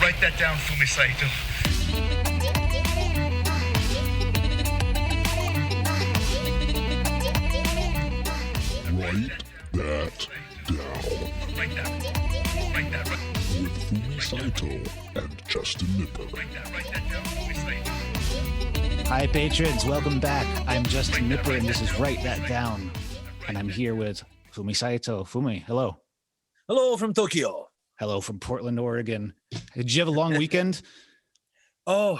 Write that down, Fumi Saito. Write that down. Write that. With Fumi Saito and Justin Knipper. Write that down, Fumi Saito. Hi, patrons. Welcome back. I'm Justin Knipper, and this is Write That Down. And I'm here with Fumi Saito. Fumi, hello. Hello from Tokyo. Hello from Portland, Oregon. Did you have a long weekend? Oh,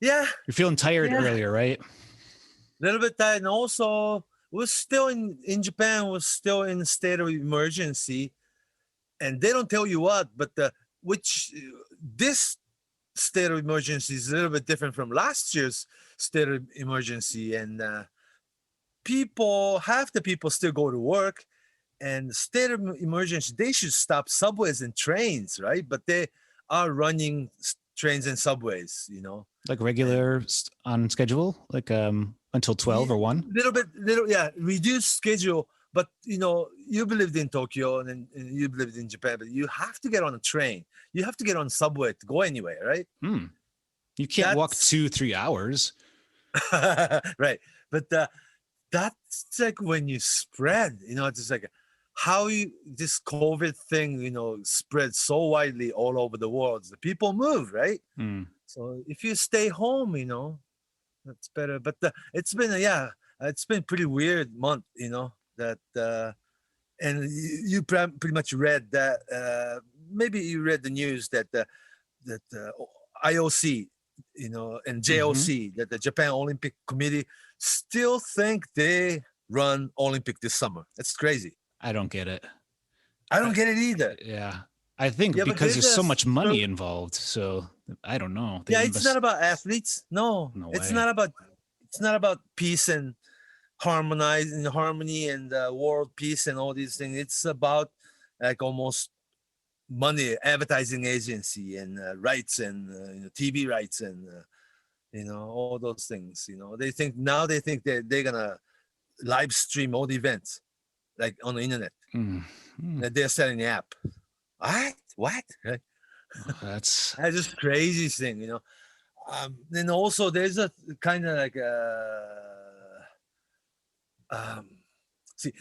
yeah. You're feeling tired earlier, right? A little bit tired. And also, we're still in Japan, we're still in a state of emergency. And they don't tell you what, but this state of emergency is a little bit different from last year's state of emergency. And half the people still go to work. And state of emergency, they should stop subways and trains, right? But they are running trains and subways, Like regular on schedule, like until 12 or 1? Reduced schedule. But, you lived in Tokyo and you lived in Japan, but you have to get on a train. You have to get on subway to go anywhere, right? You can't walk 2-3 hours. Right. But that's like when you spread, it's like how this COVID thing, spread so widely all over the world. The people move, right? So if you stay home, that's better. But it's been pretty weird month, that and you pretty much read that. Maybe you read the news that IOC, and JOC, that the Japan Olympic Committee still think they run Olympic this summer. That's crazy. I don't get it. I don't get it either. Yeah. I think because there's so much money involved. So I don't know. It's not about athletes. No it's not about peace and harmony and world peace and all these things. It's about like almost money, advertising agency and rights and TV rights and all those things. They think that they're gonna live stream all the events like on the internet. That they're selling the app. What? Right? That's just crazy thing, Then also there's a kind of like see,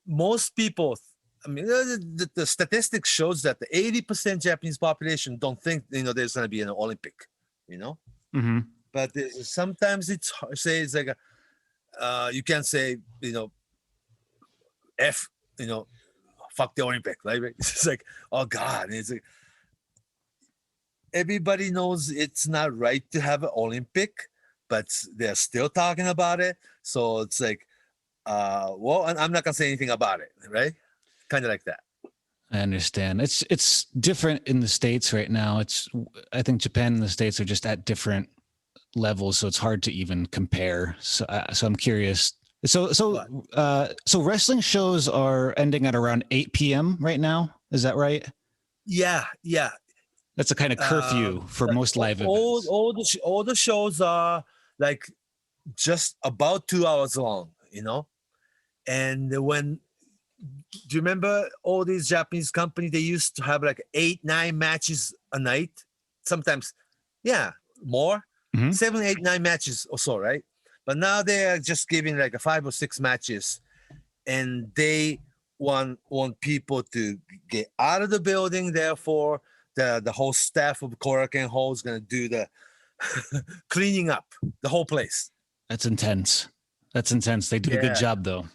most people, the statistics shows that the 80% Japanese population don't think there's going to be an Olympic, But sometimes it's like you can't say fuck the Olympic, right? It's like, oh God, it's like everybody knows it's not right to have an Olympic, but they're still talking about it. So it's like, I'm not gonna say anything about it, right? Kind of like that. I understand. It's different in the States right now. I think Japan and the States are just at different levels, so it's hard to even compare. So I'm curious. So wrestling shows are ending at around 8 p.m. right now. Is that right? Yeah. That's a kind of curfew for most live events. All the shows are like just about 2 hours long, And do you remember all these Japanese companies? They used to have like 8-9 matches a night. Sometimes, more. 7, 8, 9 matches or so, right? But now they are just giving like 5 or 6 matches, and they want people to get out of the building. Therefore, the whole staff of Korakuen Hall is going to do the cleaning up the whole place. That's intense. They do a good job, though.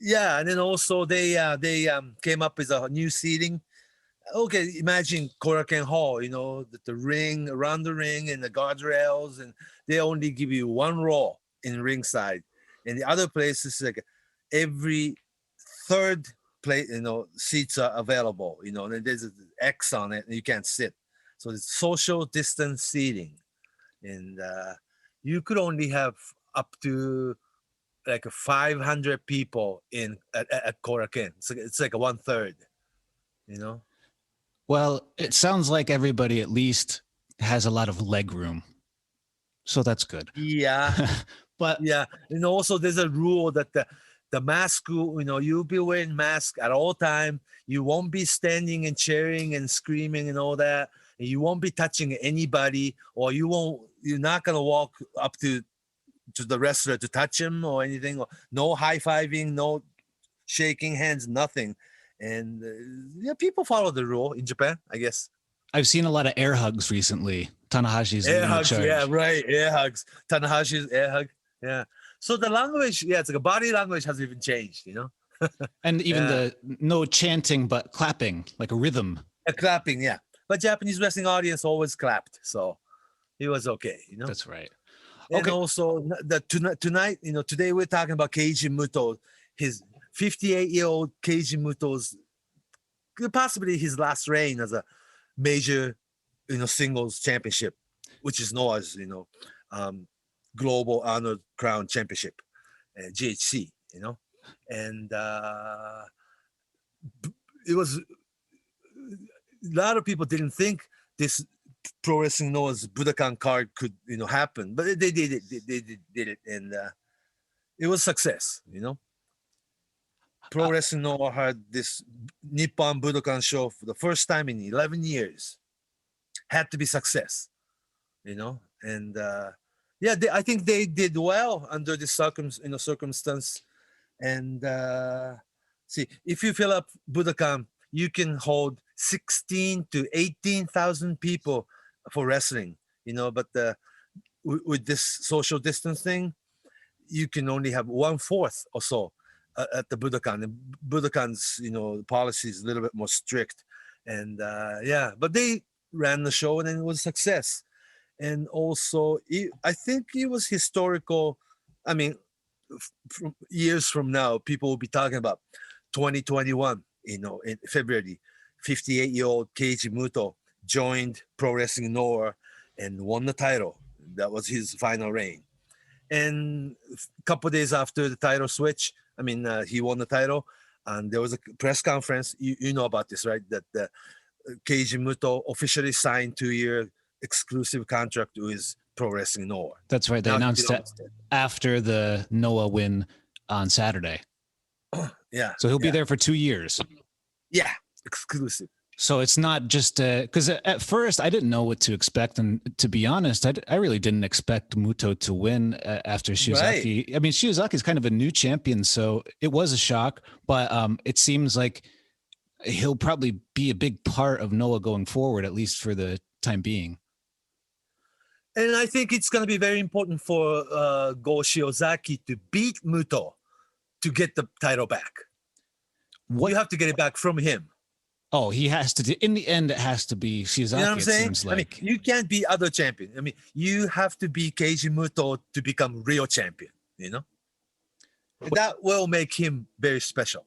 Yeah, and then also they came up with a new seating. Okay, imagine Korakuen Hall, the ring, around the ring and the guardrails, and they only give you one row in ringside. And the other places, like every third place, seats are available, and there's an X on it and you can't sit. So it's social distance seating. And you could only have up to like 500 people at Korakuen. So it's like 1/3, Well, it sounds like everybody at least has a lot of leg room. So that's good. Yeah. But yeah. And also there's a rule that the mask, you'll be wearing mask at all time. You won't be standing and cheering and screaming and all that. You won't be touching anybody, or you're not gonna walk up to the wrestler to touch him or anything, or no high-fiving, no shaking hands, nothing. And yeah, people follow the rule in Japan, I guess. I've seen a lot of air hugs recently. Tanahashi's Air leading the hugs, charge. yeah, right. Air hugs. Tanahashi's air hug. Yeah. So the language, yeah, it's like a body language has even changed, you know? And even Yeah. the no chanting, but clapping, like a rhythm. Clapping, yeah. But Japanese wrestling audience always clapped. So it was okay, you know? That's right. And Okay. also tonight, you know, today we're talking about Keiji Muto, his 58-year-old Keiji Muto's possibly his last reign as a major, you know, singles championship, which is known as, you know, Global Honor Crown Championship, GHC, you know, and it was a lot of people didn't think this pro wrestling known as Budokan card could, you know, happen, but they did it. They did it, and it was success, you know. Pro Wrestling Noah had this Nippon Budokan show for the first time in 11 years. Had to be success, you know. And yeah, I think they did well under the circumstance. And see, if you fill up Budokan, you can hold 16 to 18,000 people for wrestling, you know. But with this social distancing, you can only have 1/4 or so at the Budokan. And Budokan's, you know, policy is a little bit more strict. And yeah, but they ran the show and it was a success. And also, I think it was historical. I mean, from years from now, people will be talking about 2021, you know, in February, 58-year-old Keiji Muto joined Pro Wrestling Noah and won the title. That was his final reign. And a couple days after the title switch, I mean, he won the title, and there was a press conference. You know about this, right? That Keiji Muto officially signed 2-year exclusive contract with Pro Wrestling Noah. That's right. They Now he announced that belongs there. after the Noah win on Saturday. Yeah. So he'll be yeah. there for 2 years. Yeah, exclusive. So it's not just because at first I didn't know what to expect, and to be honest, I really didn't expect Muto to win after Shiozaki. Right. I mean, Shiozaki is kind of a new champion, so it was a shock. But it seems like he'll probably be a big part of Noah going forward, at least for the time being. And I think it's going to be very important for Go Shiozaki to beat Muto to get the title back. What? You have to get it back from him. Oh, he has to do. In the end, it has to be Shiozaki. You know what I'm it saying? seems like. I mean, you can't be other champion. I mean, you have to be Keiji Muto to become real champion, you know? And that will make him very special.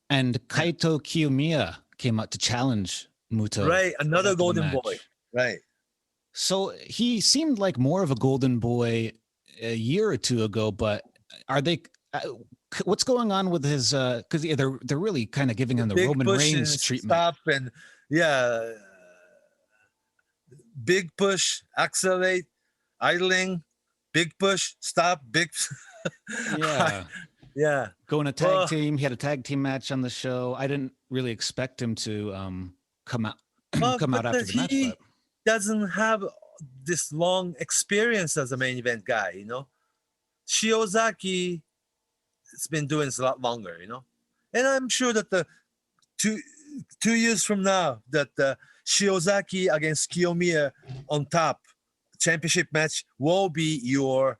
And Kaito Kiyomiya came out to challenge Muto. Right, another after the golden match. boy. Right. So he seemed like more of a golden boy a year or two ago, but are they? What's going on with his? Because yeah, they're really kind of giving him the Big Roman push Reigns and treatment. Stop and yeah, big push, accelerate, idling, big push, stop, big. Yeah, yeah. going a tag team. He had a tag team match on the show. I didn't really expect him to come out come out after the match. He But doesn't have this long experience as a main event guy, you know. Shiozaki has been doing this a lot longer, you know. And I'm sure that the two years from now, that Shiozaki against Kiyomiya on top championship match will be your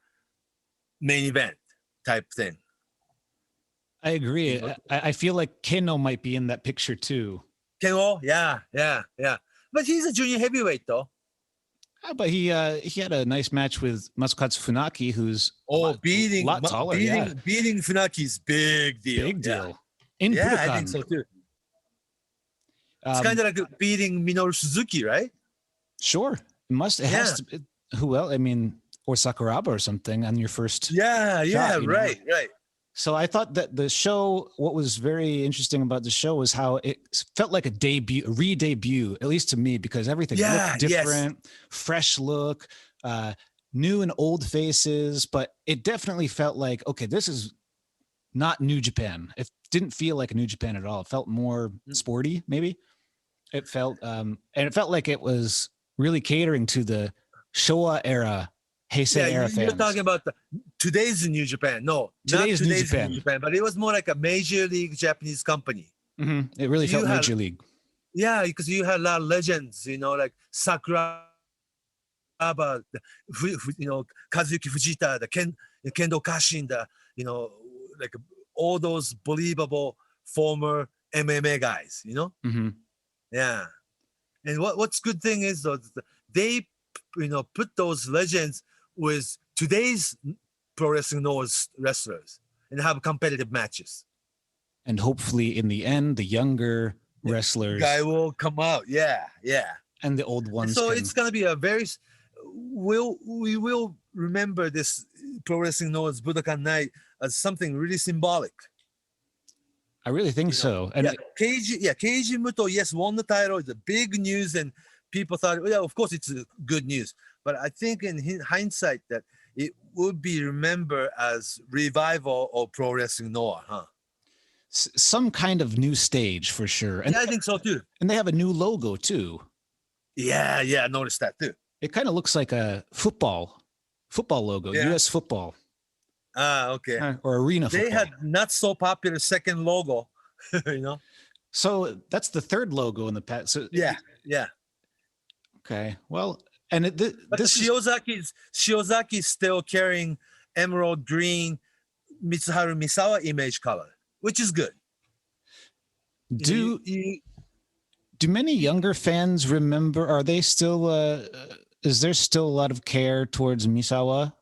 main event type thing. I agree. I feel like Keno might be in that picture too. Kengo, yeah. But he's a junior heavyweight though. But he had a nice match with Masakatsu Funaki, who's Beating lot taller. beating Funaki's big deal. Big Yeah. deal. In Yeah, Budokan. I think so too. It's kind of like beating Minoru Suzuki, right? Sure. It has to. Who else? I mean, or Sakuraba or something on your first. Yeah, shot, you know? right. So I thought that the show, what was very interesting about the show was how it felt like a re-debut, at least to me, because everything looked different, fresh look, new and old faces, but it definitely felt like, okay, this is not New Japan. It didn't feel like a New Japan at all. It felt more sporty, maybe. It felt and it felt like it was really catering to the Showa era, Heisei Yeah, era you're fans. talking about today's New Japan. No, Today's not New today's Japan. New Japan, but it was more like a major league Japanese company. It really So felt you had- Major League. Yeah, because you had a lot of legends, like Sakuraba, Kazuki Fujita, the Kendo Kashin, like all those believable former MMA guys. hmm Yeah. And what's good thing is though, they put those legends with today's pro wrestling knows wrestlers and have competitive matches. And hopefully, in the end, the younger wrestlers Guy will come out. Yeah. and the old And ones so can. it's gonna be we will remember this pro wrestling knows Budokan Night as something really symbolic. I really think so. And Keiji Muto, yes, won the title. It's a big news, and people thought, yeah, of course, it's good news. But I think in hindsight that it would be remembered as revival of pro wrestling Noah, huh? some kind of new stage for sure. And Yeah, I think so too. and they have a new logo too. Yeah, I noticed that too. It kind of looks like a football logo, Yeah. US football Okay. or arena football. They had not so popular second logo, So that's the third logo in the past. So Yeah. okay. Well, and But this is Shiozaki's still carrying emerald green Mitsuharu Misawa image color, which is good. do do many younger fans remember? Are they still? Is there still a lot of care towards Misawa,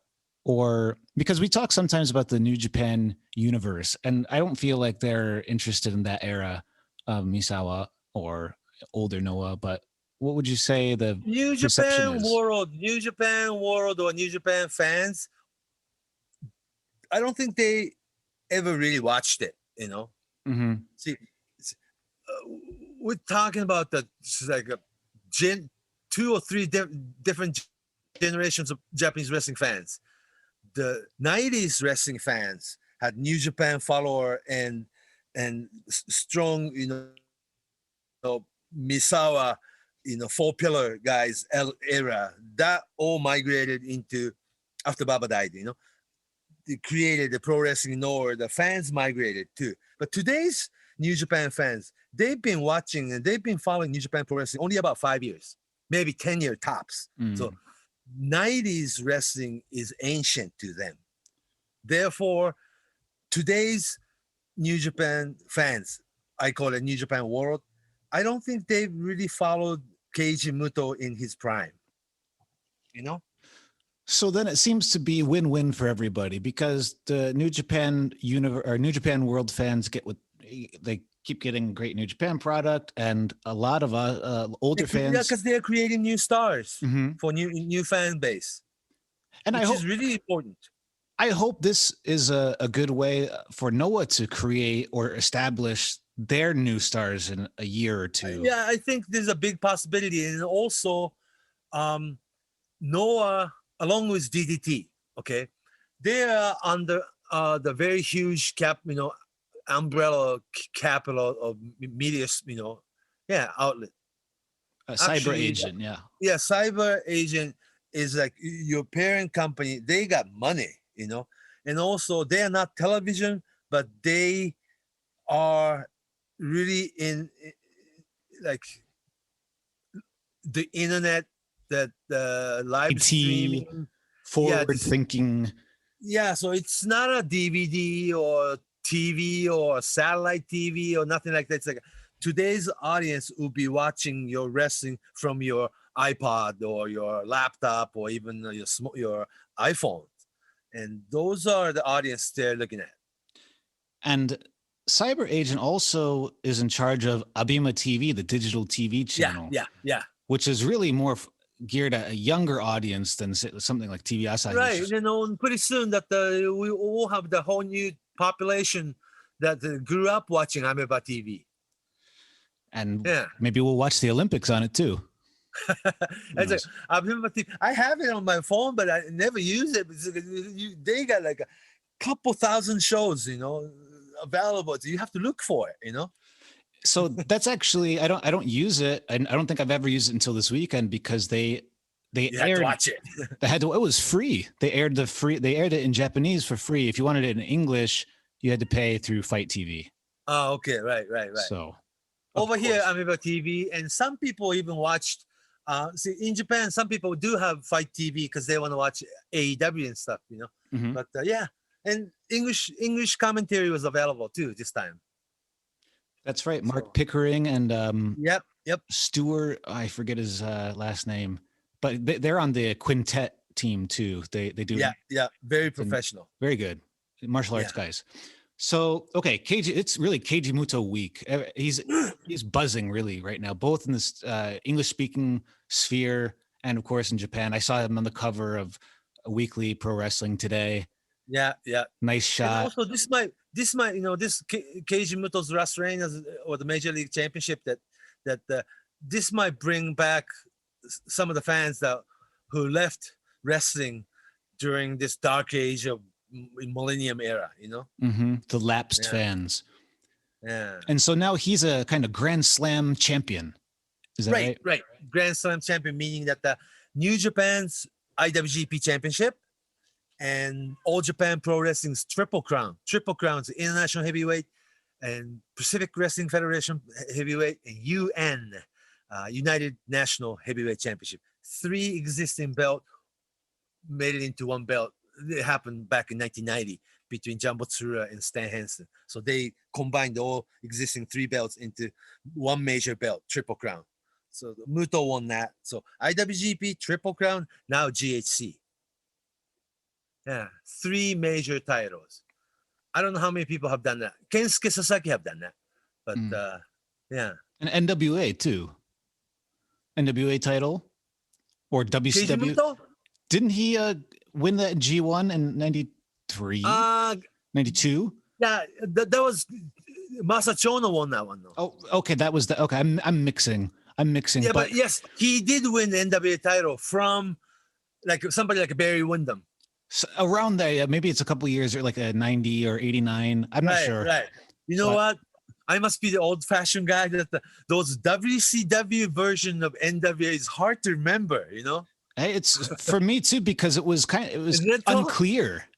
or because we talk sometimes about the New Japan universe, and I don't feel like they're interested in that era of Misawa or older Noah. But what would you say the New perception Japan is? World, or New Japan fans, I don't think they ever really watched it. Mm-hmm. See, we're talking about like a two or three different generations of Japanese wrestling fans. The 90s wrestling fans had New Japan follower and strong, Misawa, four pillar guys era. That all migrated into after Baba died. They created the pro wrestling North. The fans migrated too. But today's New Japan fans, they've been watching and they've been following New Japan Pro Wrestling only about 5 years, maybe 10-year tops. So 90s wrestling is ancient to them. Therefore, today's New Japan fans, I call it New Japan World, I don't think they've really followed Keiji Muto in his prime. So then it seems to be win-win for everybody because the New Japan New Japan World fans get what they keep getting great New Japan product, and a lot of older fans. Yeah, because they're creating new stars Mhm. for new fan base, And which is really important. I hope this is a good way for Noah to create or establish their new stars in a year or two. Yeah, I think there's a big possibility, and also Noah, along with DDT, okay, they are under the very huge umbrella capital of media, outlet. Cyber Actually, agent, yeah. Yeah, Cyber Agent is like your parent company. They got money, and also they are not television, but they are really in like the internet, that live IT, streaming. forward thinking. Yeah, so it's not a DVD or TV or satellite TV or nothing like that. It's like today's audience will be watching your wrestling from your iPod or your laptop or even your iPhone, and those are the audience they're looking at. And Cyber Agent also is in charge of Abima TV, the digital TV channel. Yeah. Which is really more geared at a younger audience than something like TV Asahi. Right, and pretty soon that we will have the whole new population that grew up watching Ameba TV. And maybe we'll watch the Olympics on it too. It's like, I have it on my phone, but I never use it. They got like a couple thousand shows, available. So you have to look for it, So that's actually I don't use it. I don't think I've ever used it until this weekend because they You had to aired watch it. they had to it was free. They aired it in Japanese for free. If you wanted it in English, you had to pay through Fight TV. Oh, okay, right. So Over here, course. Amiibo TV, and some people even watched. See, in Japan, some people do have Fight TV because they want to watch AEW and stuff, Mhm. But yeah, and English commentary was available too this time. That's right. Mark So- Pickering and Yep. Stewart, I forget his last name, but they're on the quintet team too. They do Yeah. Very professional. very good martial arts guys. So okay, it's really Keiji Muto week. He's buzzing really right now, both in this English speaking sphere and of course in Japan. I saw him on the cover of a weekly Pro Wrestling Today. Yeah. Nice And shot. also, this might, Keiji Muto's last reign or the Major League Championship that this might bring back some of the fans who left wrestling during this dark age of millennium era. The lapsed Yeah. fans. Yeah. And so now he's a kind of Grand Slam champion. Is that right? Right. Grand Slam champion, meaning that the New Japan's IWGP Championship and All Japan Pro Wrestling's Triple Crown. Triple Crown's International Heavyweight and Pacific Wrestling Federation Heavyweight and UN, United National Heavyweight Championship. 3 existing belts made it into one belt. It happened back in 1990 between Jumbo Tsuruya and Stan Hansen. So they combined all existing 3 belts into one major belt, Triple Crown. So Muto won that. So IWGP, Triple Crown, now GHC. Yeah, 3 major titles. I don't know how many people have done that. Kensuke Sasaki have done that, but yeah. And NWA too. NWA title or Keiji WCW. Muto? Didn't he win that G1 in 93? 92? Yeah, that was Masachono won that one though. Oh, okay, that was the okay. I'm mixing. Yeah, but yes, he did win the NWA title from like somebody like Barry Windham. So around there, yeah, maybe it's a couple of years or like a 90 or 89. I'm not sure. Right. You know what? I must be the old-fashioned guy that those WCW version of NWA is hard to remember. Hey, it's for me too because it was Isn't it tough? unclear.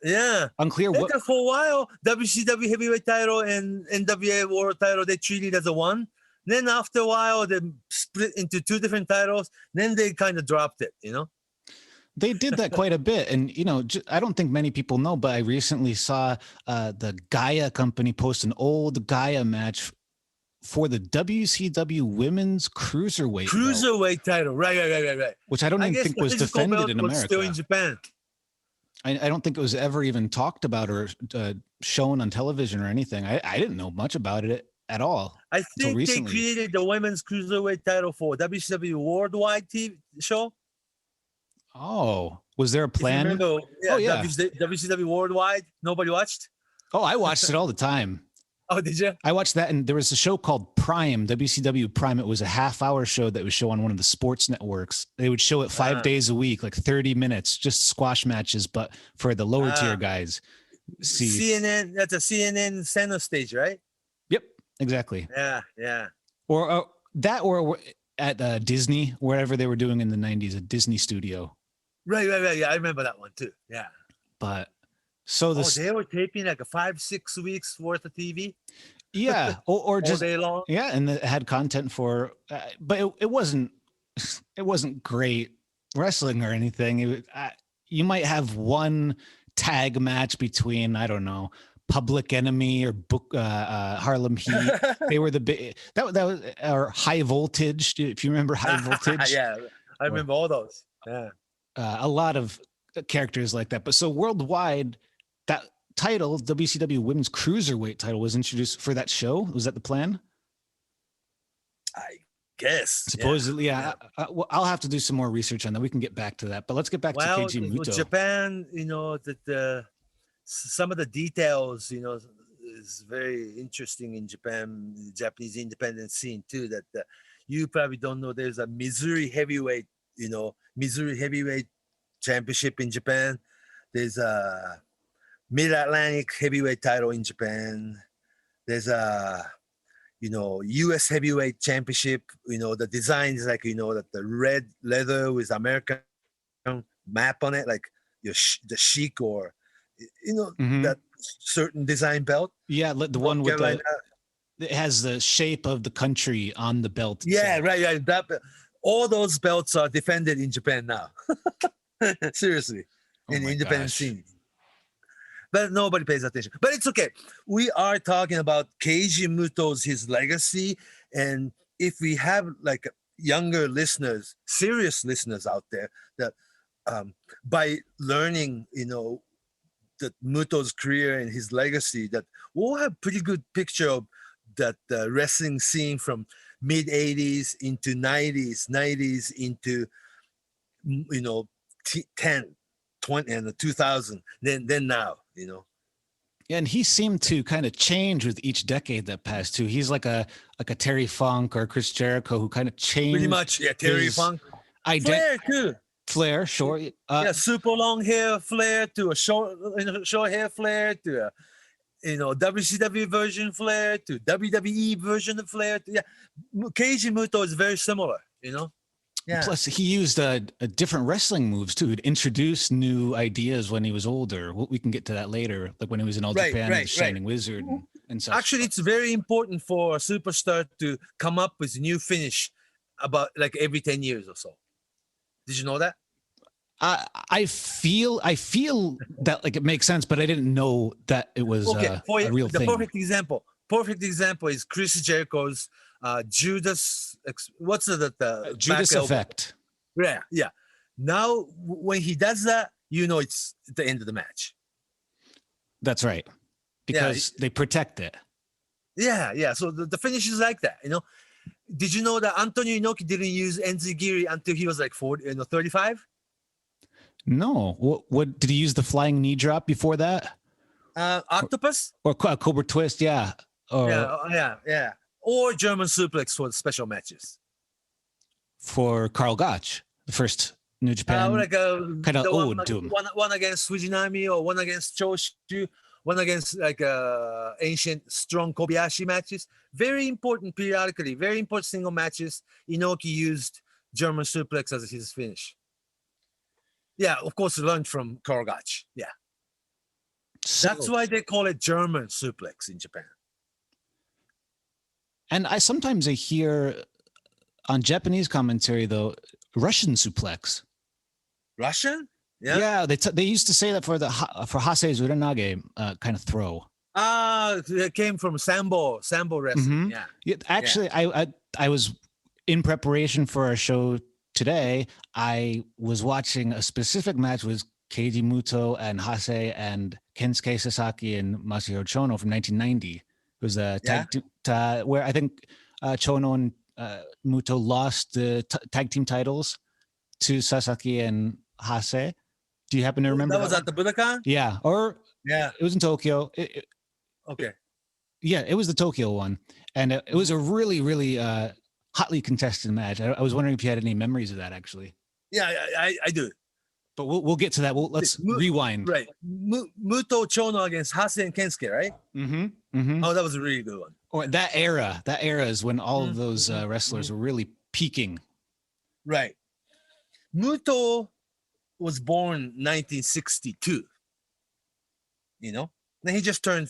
Yeah. Unclear what Because for a while, WCW heavyweight title and NWA world title they treated as a one. Then after a while, they split into 2 different titles. Then they kind of dropped it. They did that quite a bit. And, I don't think many people know, but I recently saw the Gaia company post an old Gaia match for the WCW Women's Cruiserweight belt, title. Right. which I don't even guess think the was physical defended belt in was America. still in Japan. I don't think it was ever even talked about or shown on television or anything. I didn't know much about it at all. I think they recently. created the Women's Cruiserweight title for WCW Worldwide TV show. Oh, was there a If you plan? remember, Oh, yeah. WCW Worldwide. Nobody watched. Oh, I watched it all the time. Oh, did you? I watched that, and there was a show called Prime, WCW Prime. It was a half-hour show that would show on one of the sports networks. They would show it 5 days a week, like 30 minutes, just squash matches, but for the lower tier guys. CNN. That's a CNN center stage, right? Yep, exactly. Yeah. Or that, or at Disney, wherever they were doing in the 90s, a Disney studio. Right. Yeah, I remember that one too. Yeah. But so they were taping like a 5-6 weeks worth of TV. Yeah, or just all day long. Yeah, and it had content for, but it wasn't great wrestling or anything. You might have one tag match between, I don't know, Public Enemy or Harlem Heat. They were the big that was or High Voltage. If you remember High Voltage, Yeah, I remember all those. Yeah, a lot of characters like that. But so worldwide, that title, WCW Women's Cruiserweight title, was introduced for that show. Was that the plan? I guess. Supposedly, yeah. I'll have to do some more research on that. We can get back to that. But let's get back to Keiji Muto. With Japan, that some of the details, is very interesting in Japan, the Japanese independent scene too. That you probably don't know. There's a Missouri heavyweight championship in Japan. There's a Mid-Atlantic heavyweight title in Japan. There's a U.S. heavyweight championship. The design is like that the red leather with American map on it, like the Sheik or that certain design belt. Yeah, the one with it has the shape of the country on the belt. Yeah, right. All those belts are defended in Japan now. Seriously, in the independent scene. But nobody pays attention. But it's okay. We are talking about Keiji Muto's his legacy, and if we have like younger listeners, serious listeners out there, that by learning, that Muto's career and his legacy, that we'll have pretty good picture of that wrestling scene from mid 80s into 90s into 10, 20 and 2000, then now. Yeah, and he seemed to kind of change with each decade that passed too. He's like a Terry Funk or Chris Jericho who kind of changed. Pretty much, yeah. Terry Funk, Flair too. Flair, sure. Super long hair Flair to a short hair Flair to a WCW version Flair to WWE version of Flair. Keiji Muto is very similar. Yeah. Plus, he used different wrestling moves too. He'd introduce new ideas when he was older. We can get to that later, like when he was in All Japan, the Shining Wizard, and such. Actually, it's very important for a superstar to come up with a new finish about like every 10 years or so. Did you know that? I feel that like it makes sense, but I didn't know that it was a real thing. The perfect example is Chris Jericho's Judas. What's the Judas effect? Yeah. Now, when he does that, it's the end of the match. That's right, because they protect it. Yeah. So the finish is like that. Did you know that Antonio Inoki didn't use enzigiri until he was like 35? No. What did he use the flying knee drop before that? Octopus or Cobra Twist? Yeah. Yeah. Or German suplex for the special matches. For Karl Gotch, the first New Japan kind of ode to him. One against Fujinami, or one against Choshu, one against like ancient strong Kobayashi matches. Very important periodically, very important single matches. Inoki used German suplex as his finish. Yeah, of course, learned from Karl Gotch. Yeah. That's why they call it German suplex in Japan. And sometimes hear on Japanese commentary though, Russian suplex. Russian? Yeah. Yeah, they used to say that for Hase's Uranage kind of throw. It came from sambo wrestling. Mm-hmm. Yeah. Actually, I was in preparation for our show today. I was watching a specific match with Keiji Muto and Hase and Kensuke Sasaki and Masahiro Chono from 1990. It was a tag team, where I think Chono and Muto lost the tag team titles to Sasaki and Hase. Do you happen to remember? That was at the Budokan? Yeah. It was in Tokyo. Okay. Yeah, it was the Tokyo one. And it was a really, really hotly contested match. I was wondering if you had any memories of that, actually. Yeah, I do. But we'll get to that. Let's rewind. Right. Muto Chono against Hase and Kensuke, right? Mm-hmm. Mm-hmm. Oh, that was a really good one. Or that era is when all of those wrestlers were really peaking. Right. Muto was born 1962. Then he just turned,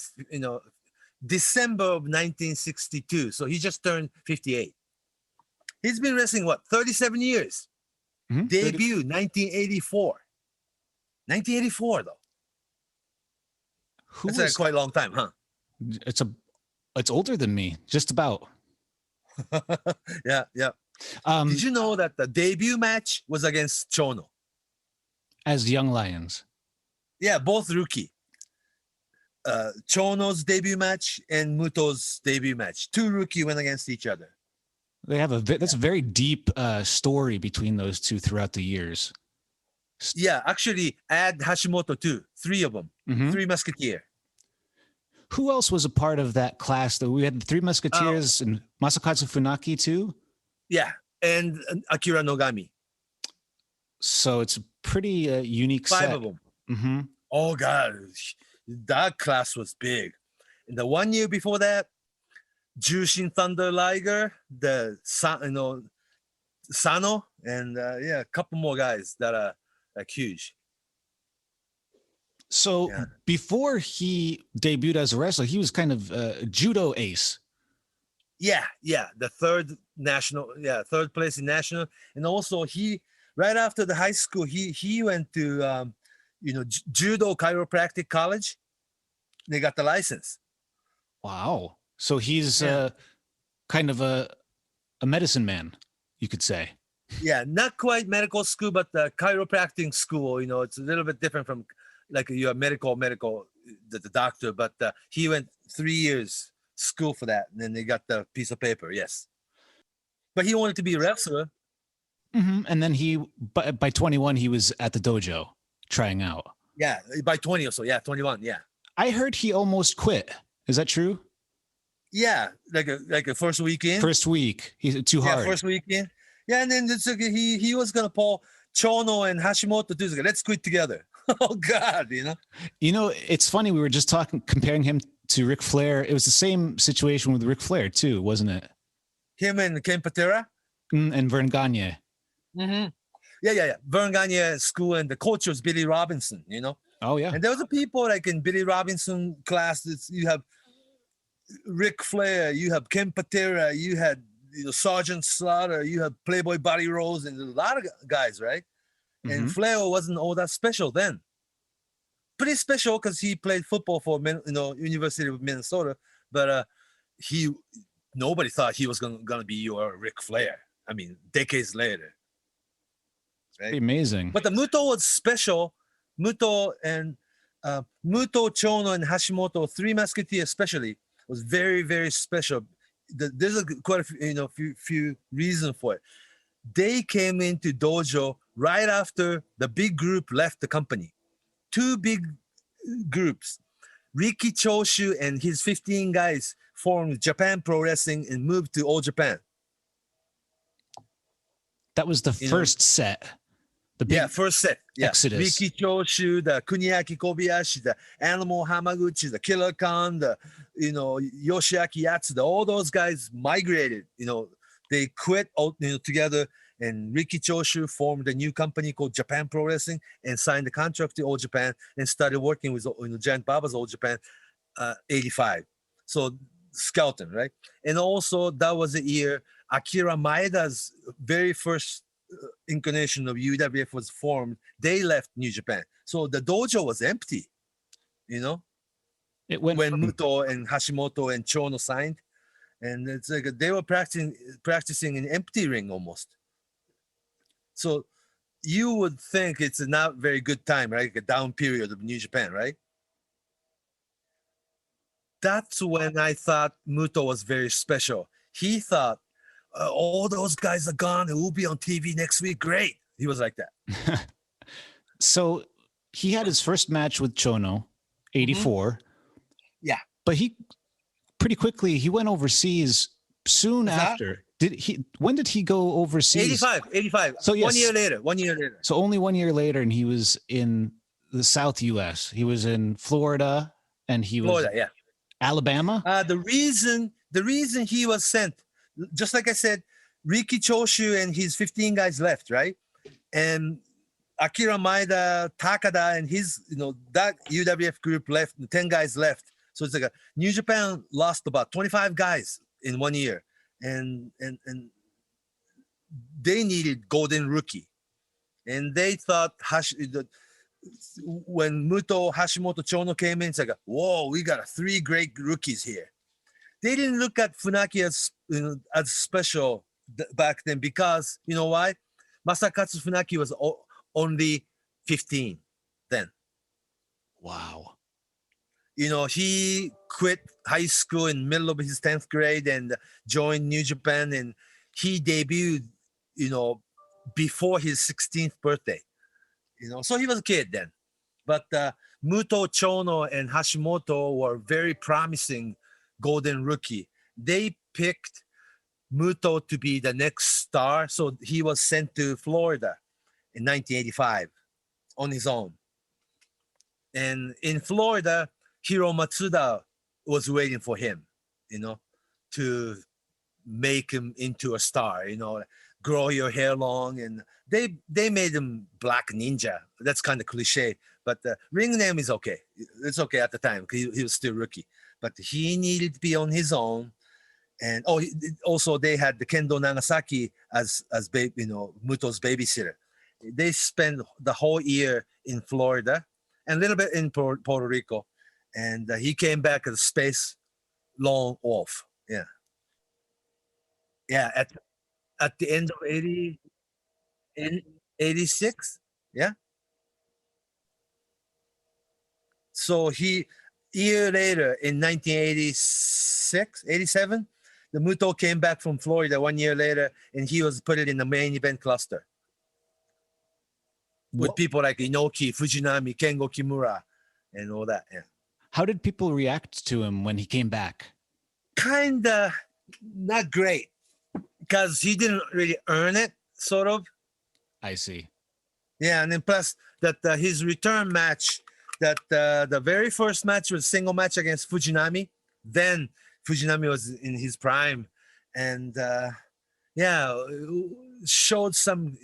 December of 1962. So he just turned 58. He's been wrestling, 37 years. Mm-hmm. Debut 1984. 1984 though. That's quite a long time, huh? It's older than me, just about. Yeah. Did you know that the debut match was against Chono? As Young Lions. Yeah, both rookie. Chono's debut match and Muto's debut match. Two rookie went against each other. They have that's a very deep story between those two throughout the years. Yeah, actually, add Hashimoto too. 3 of them. Mm-hmm. 3 Musketeers. Who else was a part of that class? Though we had the 3 Musketeers and Masakatsu Funaki too. Yeah, and Akira Nogami. So it's a pretty unique 5 set. of them. Mm-hmm. Oh God, that class was big. And the one year before that, Jushin Thunder Liger, Sano, and a couple more guys that are like huge. So Yeah. before he debuted as a wrestler, he was kind of a judo ace. Yeah, the third place in national, and also he right after the high school he went to judo chiropractic college. They got the license. Wow. So he's Yeah. kind of a medicine man, you could say. Yeah, not quite medical school, but the chiropractic school. It's a little bit different from like your medical, the doctor. But he went 3 years school for that, and then they got the piece of paper. Yes, but he wanted to be a wrestler. Mm-hmm. And then by 21, he was at the dojo trying out. Yeah, by 20 or so. Yeah, 21. Yeah. I heard he almost quit. Is that true? Yeah, like a first weekend. First week, he's too hard. Yeah, first weekend. Yeah, and then he was gonna pull Chono and Hashimoto too. Let's quit together. Oh God, It's funny. We were just comparing him to Ric Flair. It was the same situation with Ric Flair too, wasn't it? Him and Ken Patera and Vern Gagne. Mm-hmm. Yeah. Vern Gagne school, and the coach was Billy Robinson. Oh yeah. And there was a people like in Billy Robinson class. You have Ric Flair, you have Ken Patera, you had Sergeant Slaughter, you have Playboy Buddy Rose, and a lot of guys, right? Mm-hmm. And Flair wasn't all that special then. Pretty special because he played football for University of Minnesota, but nobody thought he was gonna be your Ric Flair. I mean, decades later. Right? Pretty amazing. But the Muto was special. Muto, Chono, and Hashimoto, three Musketeers especially, was very, very special. There's quite a few reasons for it. They came into dojo right after the big group left the company. Two big groups. Riki Choshu and his 15 guys formed Japan Pro Wrestling and moved to All Japan. That was the first set. First set. Yeah. Exodus. Riki Choshu, the Kuniaki Kobayashi, the Animal Hamaguchi, the Killer Khan, the Yoshiaki Yatsuda, all those guys migrated. They quit together, and Riki Choshu formed a new company called Japan Pro Wrestling and signed the contract to All Japan and started working with Giant Baba's All Japan 85. So skeleton, right? And also that was the year Akira Maeda's very first incarnation of UWF was formed. They left New Japan, so the dojo was empty. It went when Muto and Hashimoto and Chono signed, and it's like they were practicing an empty ring almost. So you would think it's a not very good time, right? Like a down period of New Japan, right? That's when I thought Muto was very special. He thought, all those guys are gone and we'll be on TV next week. Great. He was like that. So he had his first match with Chono, 84. Mm-hmm. Yeah. But he pretty quickly, he went overseas soon after. When did he go overseas? 85. So yes. 1 year later. So only 1 year later, and he was in the South US. He was in Florida, and he was Alabama. The reason he was sent, just like I said, Riki Choshu and his 15 guys left, right? And Akira Maeda, Takada, and his, that UWF group left, 10 guys left. So it's like New Japan lost about 25 guys in 1 year. And they needed golden rookie. And they thought when Muto, Hashimoto, Chono came in, it's like, whoa, we got 3 great rookies here. They didn't look at Funaki as special back then because, you know why? Masakatsu Funaki was only 15 then. Wow. He quit high school in the middle of his 10th grade and joined New Japan, and he debuted, before his 16th birthday. So he was a kid then. But Muto, Chono, and Hashimoto were very promising golden rookie. They picked Muto to be the next star, so he was sent to Florida in 1985 on his own. And in Florida, Hiro Matsuda was waiting for him, to make him into a star, grow your hair long, and they made him Black Ninja. That's kind of cliche, but the ring name is okay. It's okay at the time because he was still rookie, but he needed to be on his own. And also they had the Kendo Nagasaki as Muto's babysitter. They spent the whole year in Florida and a little bit in Puerto Rico, and he came back as space long off. Yeah, at the end of 86. Yeah. So year later in 1986, 87, the Muto came back from Florida 1 year later, and he was put it in the main event cluster with people like Inoki, Fujinami, Kengo Kimura, and all that. Yeah. How did people react to him when he came back? Kinda not great, because he didn't really earn it, sort of. I see. Yeah, and then plus that his return match, that the very first match was single match against Fujinami. Then Fujinami was in his prime, and showed some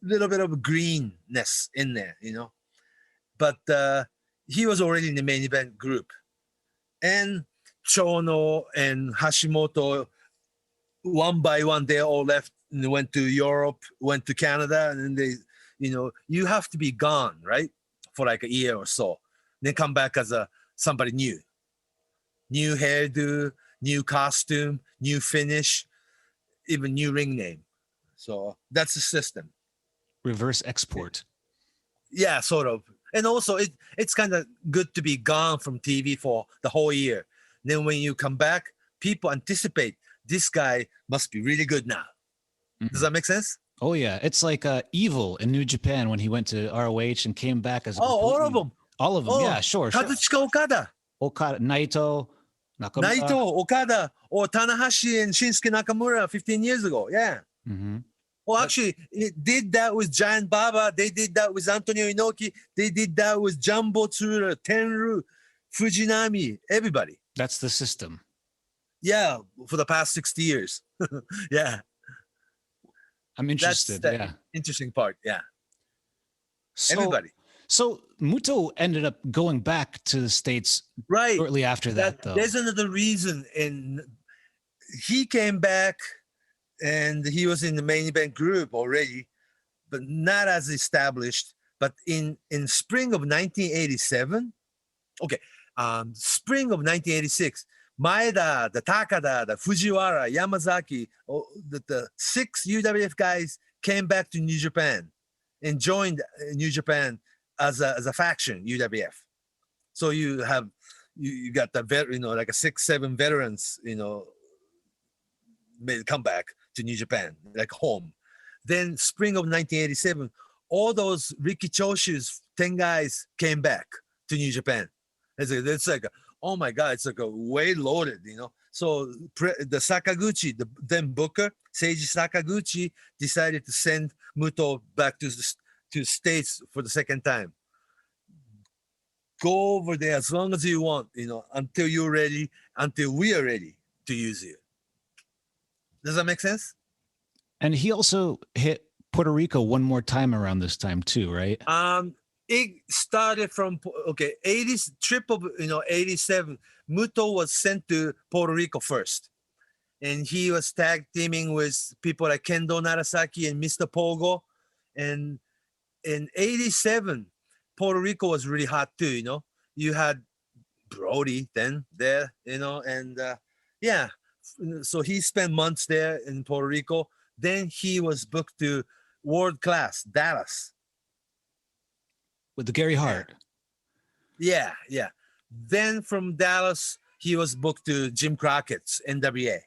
little bit of greenness in there, But he was already in the main event group, and Chono and Hashimoto, one by one, they all left and went to Europe, went to Canada, and then they, you have to be gone, right, for like a year or so, then come back as somebody new hairdo, new costume, new finish, even new ring name. So that's the system. Reverse export. Yeah, sort of. And also it's kind of good to be gone from TV for the whole year. Then when you come back, people anticipate this guy must be really good now. Mm-hmm. Does that make sense? Oh yeah, it's like Evil in New Japan when he went to ROH and came back as all of them. All of them, yeah, sure. Kazuchika Okada, Naito, Nakamura. Naito, Okada, or Tanahashi and Shinsuke Nakamura 15 years ago. Yeah. Mm-hmm. Well, actually, it did that with Giant Baba. They did that with Antonio Inoki. They did that with Jumbo Tsuruta, Tenryu, Fujinami, everybody. That's the system. Yeah, for the past 60 years. Yeah. I'm interested. That's the interesting part. Yeah. So, everybody. So Muto ended up going back to the States shortly after that, though. There's another reason. And he came back and he was in the main event group already, but not as established. But in spring of 1987, spring of 1986, Maeda, the Takada, the Fujiwara, Yamazaki, the 6 UWF guys came back to New Japan and joined New Japan as a faction, UWF. So you got the like a 6-7 veterans, made a comeback to New Japan, like home. Then spring of 1987, all those Riki Choshu's 10 guys came back to New Japan. It's like oh my God, it's like a way loaded, So the Sakaguchi, the then Booker, Seiji Sakaguchi, decided to send Muto back to States for the second time. Go over there as long as you want, until you're ready, until we are ready to use you. Does that make sense? And he also hit Puerto Rico one more time around this time too, right? It started from 80s trip of 87. Muto was sent to Puerto Rico first, and he was tag teaming with people like Kendo Narasaki and Mr. Pogo. And in 87, Puerto Rico was really hot too. You had Brody then there, and so he spent months there in Puerto Rico. Then he was booked to World Class Dallas. With the Gary Hart. Yeah. Then from Dallas, he was booked to Jim Crockett's NWA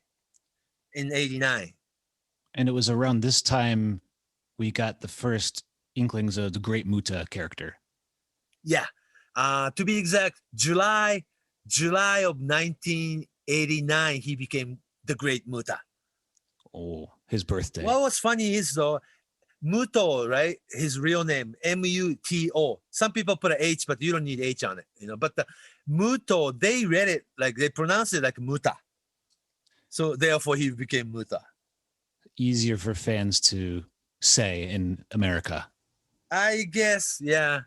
in 89. And it was around this time we got the first inklings of the Great Muta character. Yeah. To be exact, July of 1989, he became the Great Muta. Oh, his birthday. Well, what's funny is, though, Muto, right? His real name, Muto. Some people put an H, but you don't need H on it, But the Muto, they read it they pronounce it like Muta. So therefore, he became Muta. Easier for fans to say in America. I guess, yeah.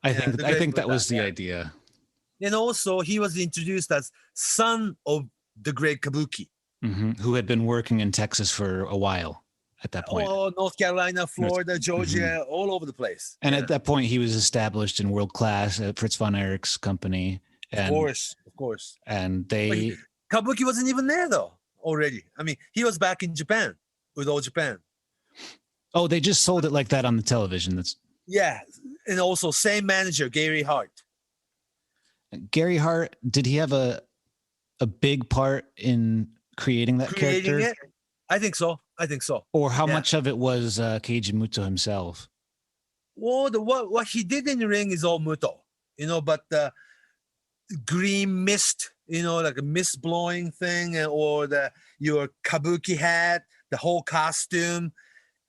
I The think great that Muta, was the yeah. idea. And also, he was introduced as son of the great Kabuki. Who had been working in Texas for a while at that point. Oh, North Carolina, Florida, Georgia, all over the place. And Yeah. at that point, he was established in world class at Fritz von Erich's company. And, Of course. And they... Kabuki wasn't even there, though, already. I mean, he was back in Japan with All Japan. Oh, they just sold it like that on the television. That's... Yeah. And also, same manager, Gary Hart. Gary Hart, did he have a big part in creating that character? It? I think so. Or how much of it was Keiji Muto himself? Well, what he did in the ring is all Muto, but the green mist, like a mist blowing thing, or your kabuki hat, the whole costume,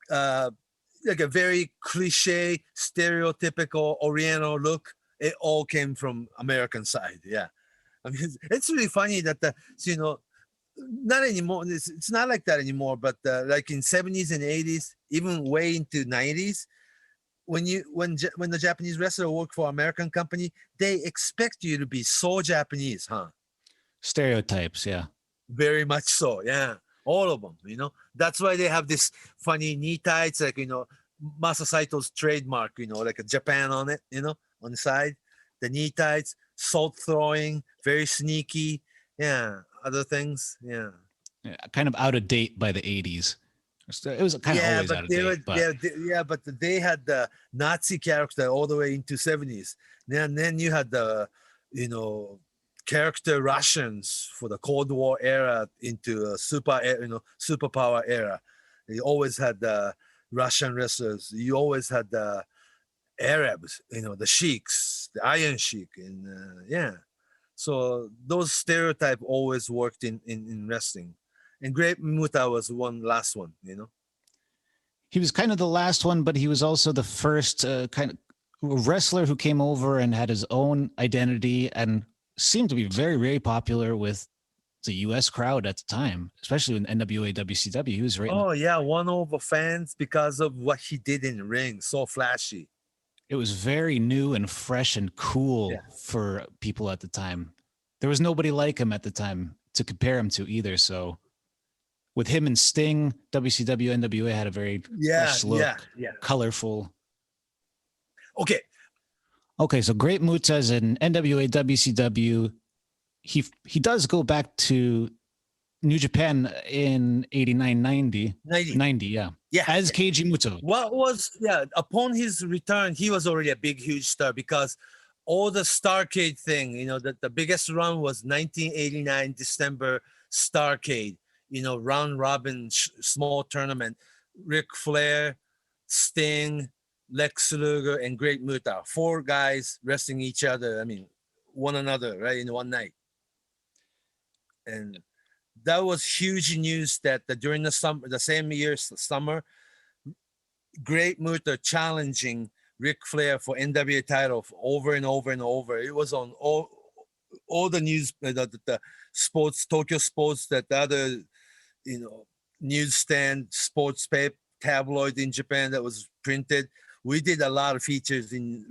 like a very cliche, stereotypical Oriental look. It all came from American side. Yeah. I mean, it's really funny that not anymore. It's not like that anymore. But like in 70s and 80s, even way into 90s, when the Japanese wrestler work for American company, they expect you to be so Japanese, huh? Stereotypes, yeah. Very much so, yeah. All of them, That's why they have this funny knee tights, like Masa Saito's trademark, like a Japan on it, on the side, the knee tights, salt throwing, very sneaky, yeah. Other things, yeah. Kind of out of date by the 80s. It was kind of always out of date. But they had the Nazi character all the way into 70s. And then you had the, character Russians for the Cold War era into a superpower era. You always had the Russian wrestlers. You always had the Arabs, the sheiks, the Iron Sheik, and yeah. So those stereotypes always worked in wrestling. And Great Muta was last one. He was kind of the last one, but he was also the first kind of wrestler who came over and had his own identity and seemed to be very, very popular with the U.S. crowd at the time, especially in NWA, WCW. He was right. Oh, yeah. Won over fans because of what he did in the ring. So flashy. It was very new and fresh and cool for people at the time. There was nobody like him at the time to compare him to either. So with him and Sting, WCW, NWA had a very fresh look, colorful. Okay, so Great Muta is in NWA, WCW. He does go back to New Japan in 89, 90, yeah. As Keiji Muto. Upon his return, he was already a big, huge star because all the Starcade thing, the biggest run was 1989 December Starcade, round robin small tournament. Ric Flair, Sting, Lex Luger, and Great Muta, 4 guys wrestling each other. I mean, one another, right, in one night. And that was huge news that during the same year's summer, Great Muta challenging Ric Flair for NWA title over and over and over. It was on all the news, the sports, Tokyo Sports, that the other, newsstand, sports paper, tabloid in Japan that was printed. We did a lot of features in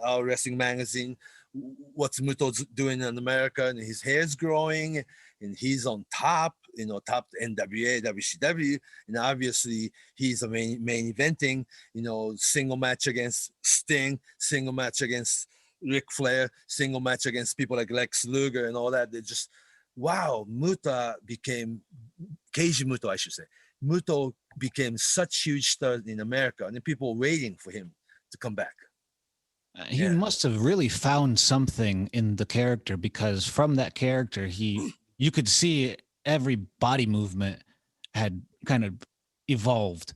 our wrestling magazine. What's Muto doing in America, and his hair's growing, and he's on top, top NWA, WCW, and obviously he's a main eventing, single match against Sting, single match against Ric Flair, single match against people like Lex Luger and all that. They just, wow, Keiji Muto, I should say. Muto became such huge star in America, and people were waiting for him to come back. He must have really found something in the character, because from that character, you could see every body movement had kind of evolved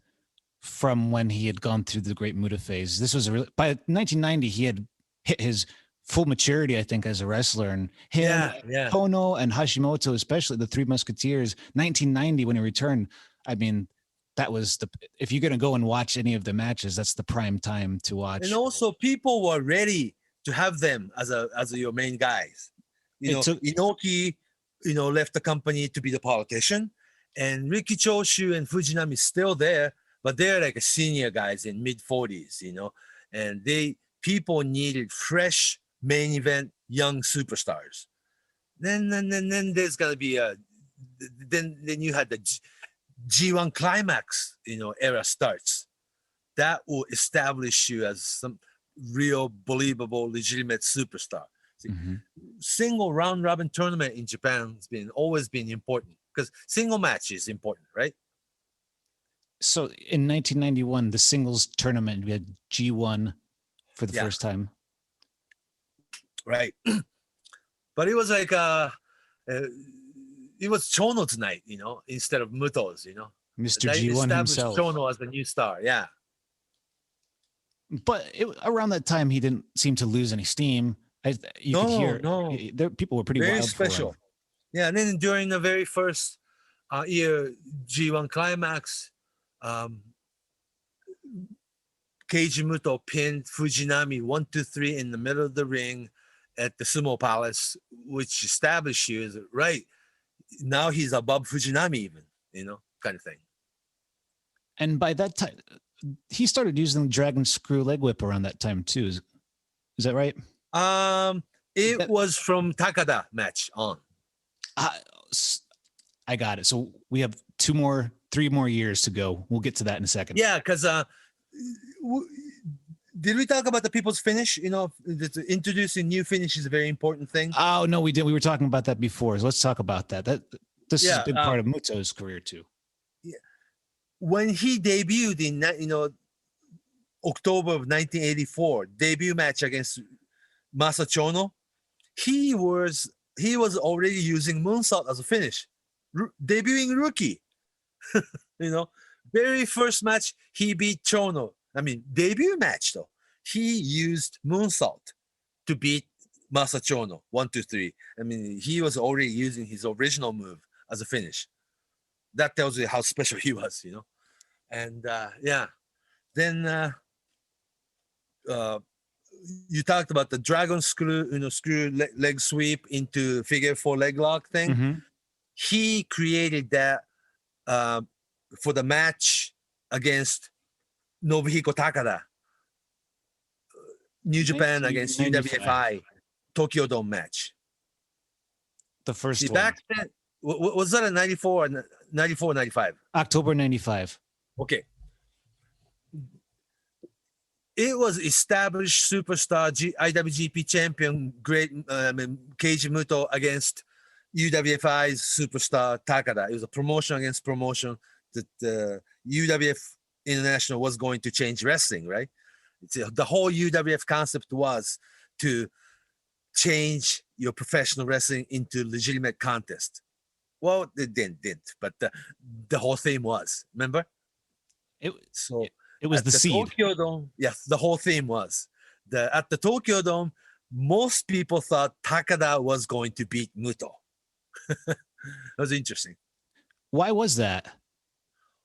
from when he had gone through the Great Muta phase. This was by 1990, he had hit his full maturity, I think, as a wrestler. And him, Kono, and Hashimoto, especially the 3 Musketeers, 1990 when he returned. I mean, that was if you're going to go and watch any of the matches, that's the prime time to watch. And also people were ready to have them as your main guys. Inoki, left the company to be the politician, and Riki Choshu and Fujinami is still there, but they're like a senior guys in mid-40s, and people needed fresh main event young superstars. Then there's gonna be then you had the G1 Climax, era starts. That will establish you as some real believable, legitimate superstar. See, single round robin tournament in Japan has always been important because single match is important, right? So in 1991, the singles tournament, we had G1 for the first time. Right. But it was like it was Chono's night, instead of Muto's, Mr. They G1 established himself. Chono as the new star, yeah. But around that time, he didn't seem to lose any steam. You could hear people were pretty very wild special. for him. Yeah, and then during the very first year G1 Climax, Keiji Muto pinned Fujinami 1-2-3 in the middle of the ring at the Sumo Palace, which established you as right now he's above Fujinami even, kind of thing. And by that time, he started using the Dragon Screw leg whip around that time too. Is that right? It was from Takada match on. I got it. So we have 3 more years to go. We'll get to that in a second. Yeah, because did we talk about the people's finish? Introducing new finish is a very important thing. Oh no, we did. We were talking about that before. So let's talk about that. This is a big part of Muto's career too. Yeah. When he debuted in October of 1984, debut match against Masa Chono, he was already using moonsault as a finish, debuting rookie. Very first match he beat Chono. I mean, debut match though, he used moonsault to beat Masa Chono 1-2-3. I mean, he was already using his original move as a finish. That tells you how special he was, And then you talked about the dragon screw, leg sweep into figure 4 leg lock thing. Mm-hmm. He created that for the match against Nobuhiko Takada, New Japan against UWFI Tokyo Dome match. The first one. Back then, was that a 94 or 95? October 95. Okay. It was established superstar IWGP champion, Keiji Muto against UWFI's superstar Takada. It was a promotion against promotion that UWF International was going to change wrestling, right? The whole UWF concept was to change your professional wrestling into legitimate contest. Well, it didn't, but the whole theme was, remember? It was the seed. Tokyo Dome, yes, the whole theme was. At the Tokyo Dome, most people thought Takada was going to beat Muto. That was interesting. Why was that?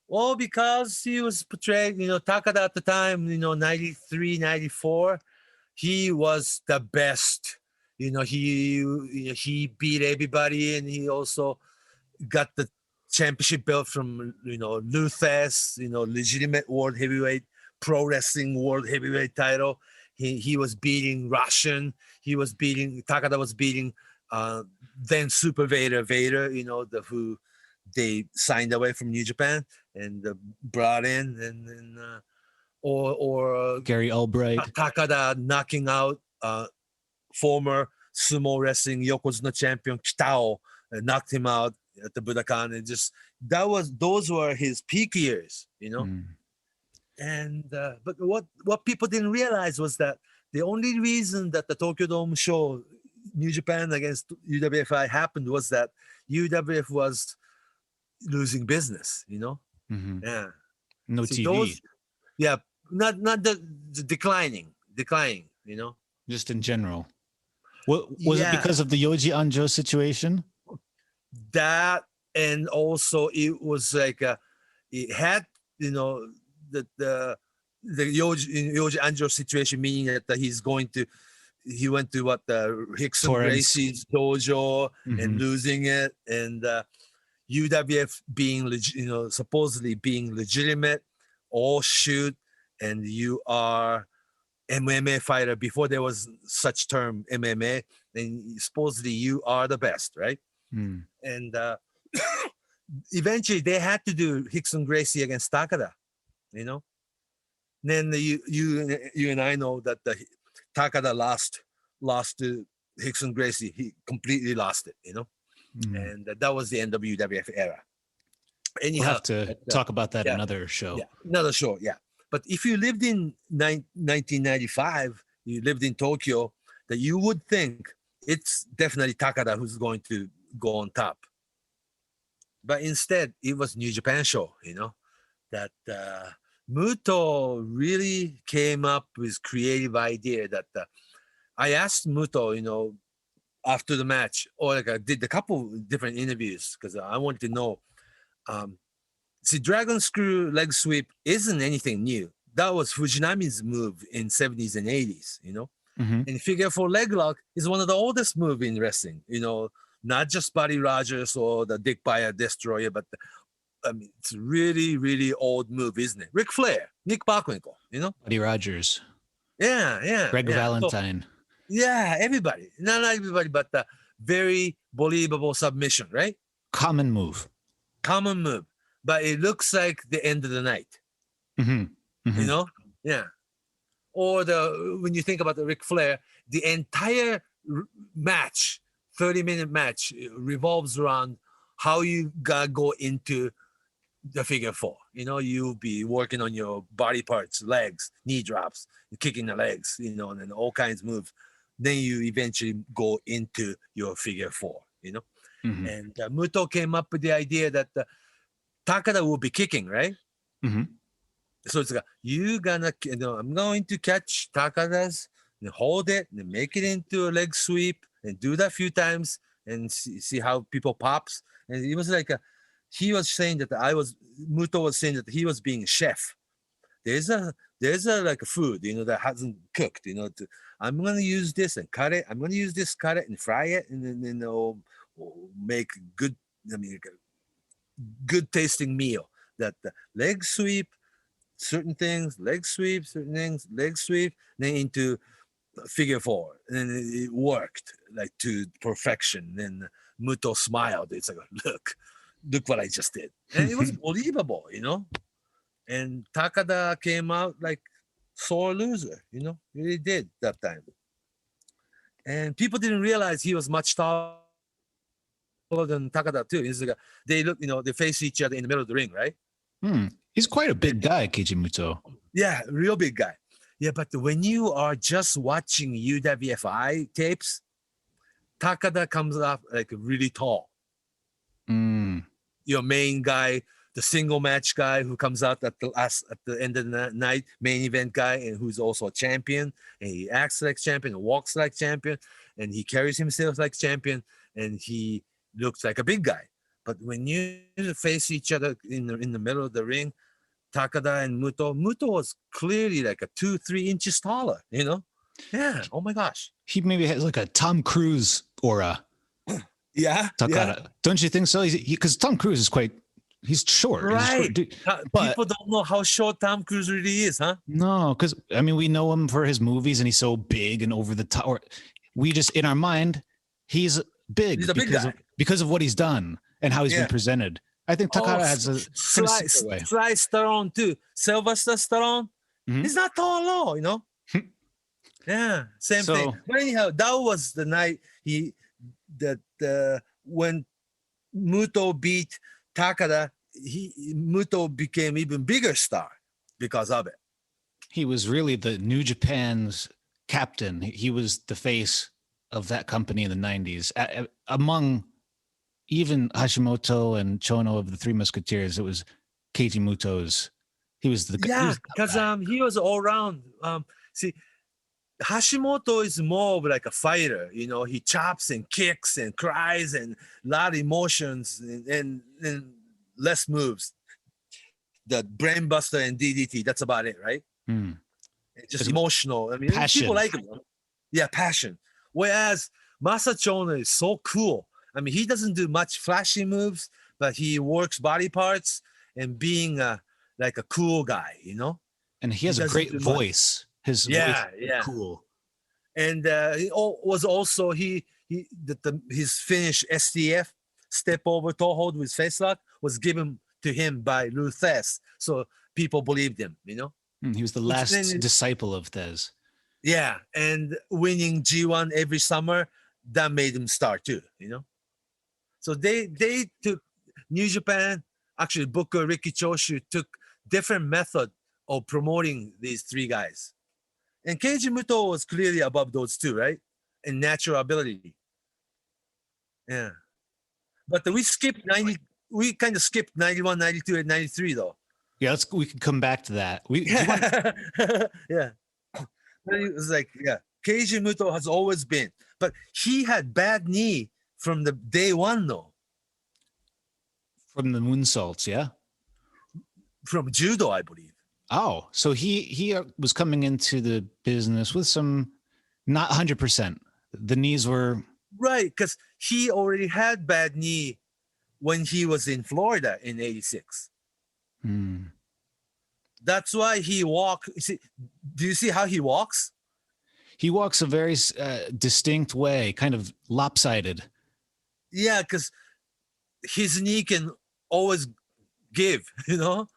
Well, because he was portrayed, Takada at the time, 93, 94, he was the best. He beat everybody, and he also got the championship belt from, Luthes, legitimate world heavyweight, pro wrestling world heavyweight title. He was beating Russian. Takada was beating then Super Vader, who they signed away from New Japan and brought in, and or Gary Albright. Takada knocking out former sumo wrestling Yokozuna champion Kitao, knocked him out at the Budokan. And those were his peak years, And but what people didn't realize was that the only reason that the Tokyo Dome show New Japan against UWFI happened was that UWF was losing business, Mm-hmm. Yeah. No TV. Not the declining, Just in general. Was it because of the Yoji Anjo situation? That, and also it was like it had, the Yoji Anjo situation, meaning that he's going to he went to the Hickson Torrance. Gracie's dojo and Mhm. losing it, and UWF being supposedly being legitimate, all shoot, and you are MMA fighter before there was such term MMA, and supposedly you are the best, right? Mm. And eventually they had to do Hickson Gracie against Takada, you know. Then you and I know that the Takada lost to Hickson Gracie. He completely lost it, you know. Mm. And that was the NWWF era. We'll Anyhow, have to talk about that yeah, another show. yeah, another show, yeah. But if you lived in 1995, you lived in Tokyo, that you would think it's definitely Takada who's going to go on top. But instead, it was New Japan show, you know, that Muto really came up with creative idea that I asked Muto, you know, after the match, or like I did a couple different interviews because I wanted to know. See, Dragon Screw leg sweep isn't anything new. That was Fujinami's move in 70s and 80s, you know. Mhm. And figure four leg lock is one of the oldest moves in wrestling, you know, not just Buddy Rogers or the Dick Byer Destroyer, but I mean, it's a really, really old move, isn't it? Ric Flair, Nick Bockwinkel, you know? Buddy Rogers, Yeah. Greg yeah. So, Valentine. yeah, everybody. Not everybody, but the very believable submission, right? Common move. Common move. But it looks like the end of the night, Mhm. Mhm. you know? Yeah. Or when you think about the Ric Flair, the entire match, 30-minute match, revolves around how you gotta go into the figure four. You know, you'll be working on your body parts, legs, knee drops, kicking the legs, you know, and then all kinds of moves. Then you eventually go into your figure four, you know. Mhm. And Muto came up with the idea that Takada will be kicking, right? Mhm. So it's like, I'm going to catch Takada's and hold it and make it into a leg sweep and do that a few times and see how people pops. And it was like he was saying that Muto was saying that he was being a chef. There's a like a food, you know, that hasn't cooked, you know, I'm going to use this and cut it. I'm going to use this, cut it and fry it. And then make good, good tasting meal. That the leg sweep, certain things, leg sweep, certain things, leg sweep, then into figure four. And it worked like to perfection. Then Muto smiled. It's like, look what I just did. And it was believable, you know? And Takada came out like sore loser, you know? Really did that time. And people didn't realize he was much taller than Takada too. It's like they look, you know, they face each other in the middle of the ring, right? He's quite a big guy, Keiji Muto. Yeah, real big guy. Yeah, but when you are just watching UWFI tapes, Takada comes off like really tall. Mm. Your main guy, the single match guy who comes out at the end of the night, main event guy, and who's also a champion, and he acts like champion, and walks like champion, and he carries himself like champion, and he looks like a big guy. But when you face each other in the middle of the ring, Takada and Muto was clearly like a 2-3 inches taller, you know? Yeah. Oh my gosh. He maybe has like a Tom Cruise aura. Yeah. Takada. Yeah. Don't you think so? Because Tom Cruise is he's short. He's a Right. short dude. But people don't know how short Tom Cruise really is, huh? No, because I mean, we know him for his movies and he's so big and over the top. Or we just, in our mind, he's big. He's a big guy. Because of what he's done and how he's been presented. I think Takada has a Sly Stallone too. Sylvester Stallone. Mhm. He's not tall at all, you know. Yeah, same So- thing. But anyhow, that was the night when Muto beat Takada. Muto became even bigger star because of it. He was really the New Japan's captain. He was the face of that company in the 90s. Among even Hashimoto and Chono of the Three Musketeers, it was Keiji Muto's. He was the Yeah, because he was all around. See, Hashimoto is more of like a fighter. You know, he chops and kicks and cries and a lot of emotions and less moves. The brainbuster and DDT, that's about it, right? Hmm. It's just emotional. I mean, Passion. people like him. Yeah, passion. Whereas Masachono is so cool. I mean, he doesn't do much flashy moves, but he works body parts and being like a cool guy, you know? And he has a doesn't great do much. voice. His voice Yeah, is yeah. cool. And was also his Finnish STF step over toe hold with face lock was given to him by Luthes, so people believed him. You know. He was the Which last then- disciple of Thez. Yeah, and winning G1 every summer that made him star too. You know. So they took New Japan. Actually, Booker Ricky Choshu took different method of promoting these three guys. And Keiji Muto was clearly above those two, right? In natural ability. Yeah. But we skipped 90, we kind of skipped 91, 92, and 93 though. Yeah, we can come back to that. Do you want- Yeah. It was like, yeah. Keiji Muto has always been. But he had bad knee from the day one though. from the moonsaults, yeah? From judo, I believe. Oh, so he was coming into the business with some not 100%. The knees were Right, because he already had bad knee when he was in Florida in 86. That's why he walked. Do you see how he walks? he walks a very distinct way, kind of lopsided. Yeah, because his knee can always give, you know?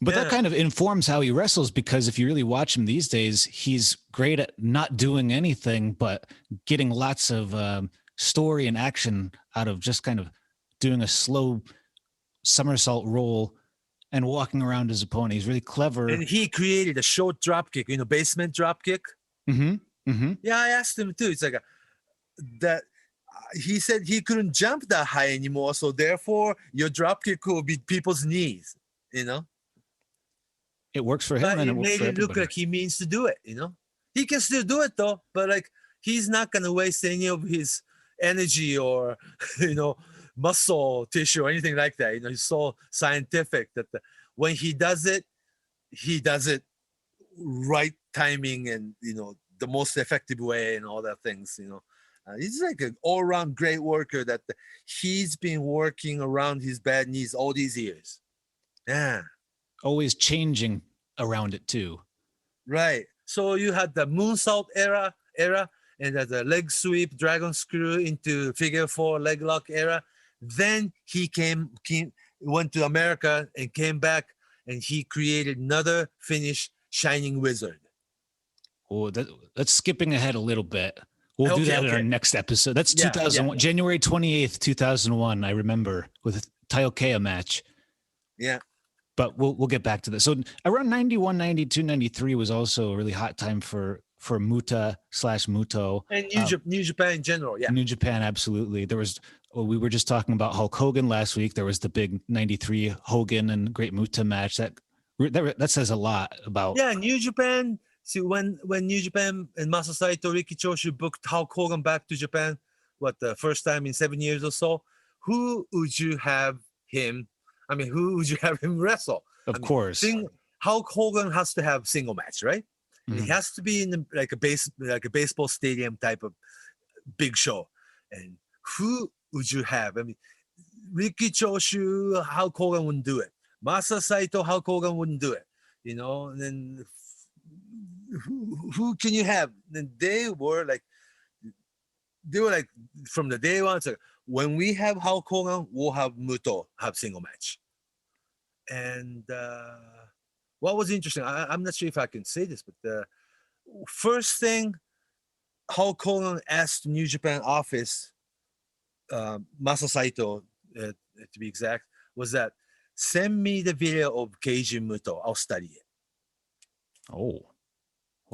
But Yeah. that kind of informs how he wrestles, because if you really watch him these days, he's great at not doing anything, but getting lots of story and action out of just kind of doing a slow somersault roll and walking around his opponent. He's really clever. And he created a short drop kick, basement drop kick. Yeah, I asked him too. It's like that. He said he couldn't jump that high anymore, so therefore your drop kick will be people's knees, you know? It works for him, But and it it works made for it look everybody. like he means to do it, you know? He can still do it though, but like he's not gonna waste any of his energy or muscle tissue or anything like that. He's so scientific that when he does it right timing and the most effective way and all that things. He's like an all-around great worker that he's been working around his bad knees all these years. Yeah. Always changing around it too. Right. So you had the moonsault era, and the leg sweep, dragon screw into figure four, leg lock era. Then he went to America and came back, and he created another Finnish Shining Wizard. Oh, that's skipping ahead a little bit. We'll do that in our next episode. That's 2001, January 28th, 2001. I remember, with Taokea match. Yeah. But we'll get back to this. So around 91, 92, 93 was also a really hot time for Muta / Muto. And New Japan in general, yeah. New Japan, absolutely. We were just talking about Hulk Hogan last week. There was the big 93 Hogan and Great Muta match. That says a lot about... Yeah, New Japan. See, when New Japan and Masa Saito, Riki Choshu booked Hulk Hogan back to Japan, the first time in 7 years or so, who would you have him wrestle? Of course. Hulk Hogan has to have single match, right? Mm-hmm. It has to be in like a baseball stadium type of big show. And who would you have? Riki Choshu, Hulk Hogan wouldn't do it. Masa Saito, Hulk Hogan wouldn't do it. And then who can you have? And they were like from the day one. So when we have Hulk Hogan, we'll have Muto have single match. And what was interesting, I'm not sure if I can say this, but the first thing Hulk Hogan asked New Japan office, Masa Saito, to be exact, was that send me the video of Keiji Muto. I'll study it. Oh,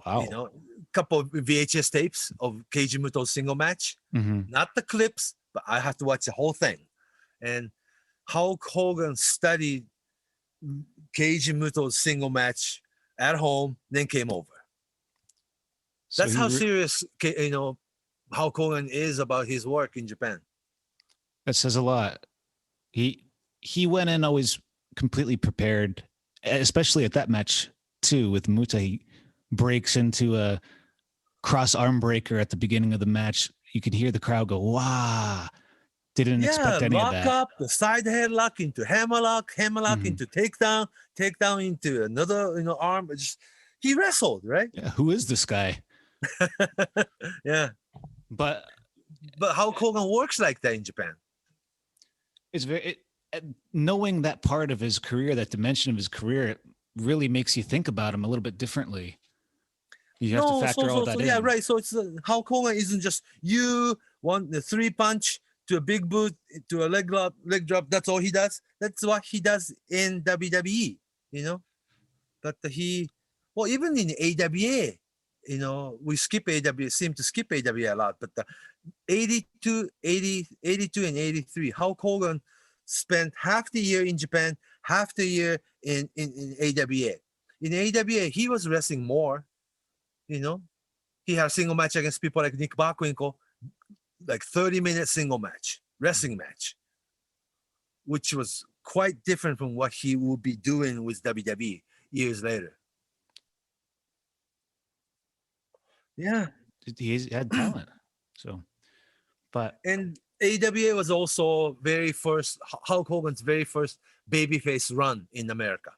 wow. A couple of VHS tapes of Keiji Muto's single match. Mm-hmm. Not the clips, but I have to watch the whole thing. And Hulk Hogan studied Keiji Muto's single match at home, then came over. So that's how serious Hulk Hogan is about his work in Japan. That says a lot. He went in always completely prepared, especially at that match too with Muta. He breaks into a cross arm breaker at the beginning of the match. You could hear the crowd go, "Wow!" Didn't expect any of lock that. up, the side headlock into hammerlock into takedown into another, arm. He wrestled, right? Yeah, who is this guy? Yeah. But Hulk Hogan works like that in Japan. it's knowing that part of his career, that dimension of his career, it really makes you think about him a little bit differently. You have to factor all that in. Yeah, right. So it's Hulk Hogan isn't just you want the 3-punch to a big boot to a leg drop. That's all he does. That's what he does in WWE. But even in AWA, we skip AWA, seem to skip AWA a lot. But the 82 and 83, Hulk Hogan spent half the year in Japan, half the year in AWA. In AWA, he was wrestling more. He had a single match against people like Nick Bockwinkel, like 30-minute single match, wrestling match, which was quite different from what he would be doing with WWE years later. Yeah. He had talent. And AWA was also Hulk Hogan's very first babyface run in America.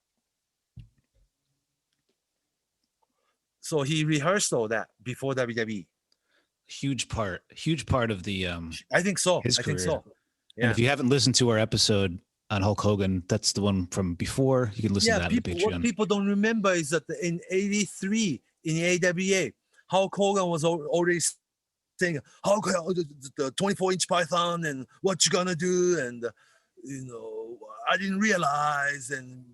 So he rehearsed all that before WWE. Huge part of the I think so. his career. Yeah. And if you haven't listened to our episode on Hulk Hogan, that's the one from before. You can listen to that on the Patreon. What people don't remember is that in 83 in AWA, Hulk Hogan was already saying, "Hulk, the 24-inch python, and what you gonna do?" And I didn't realize, and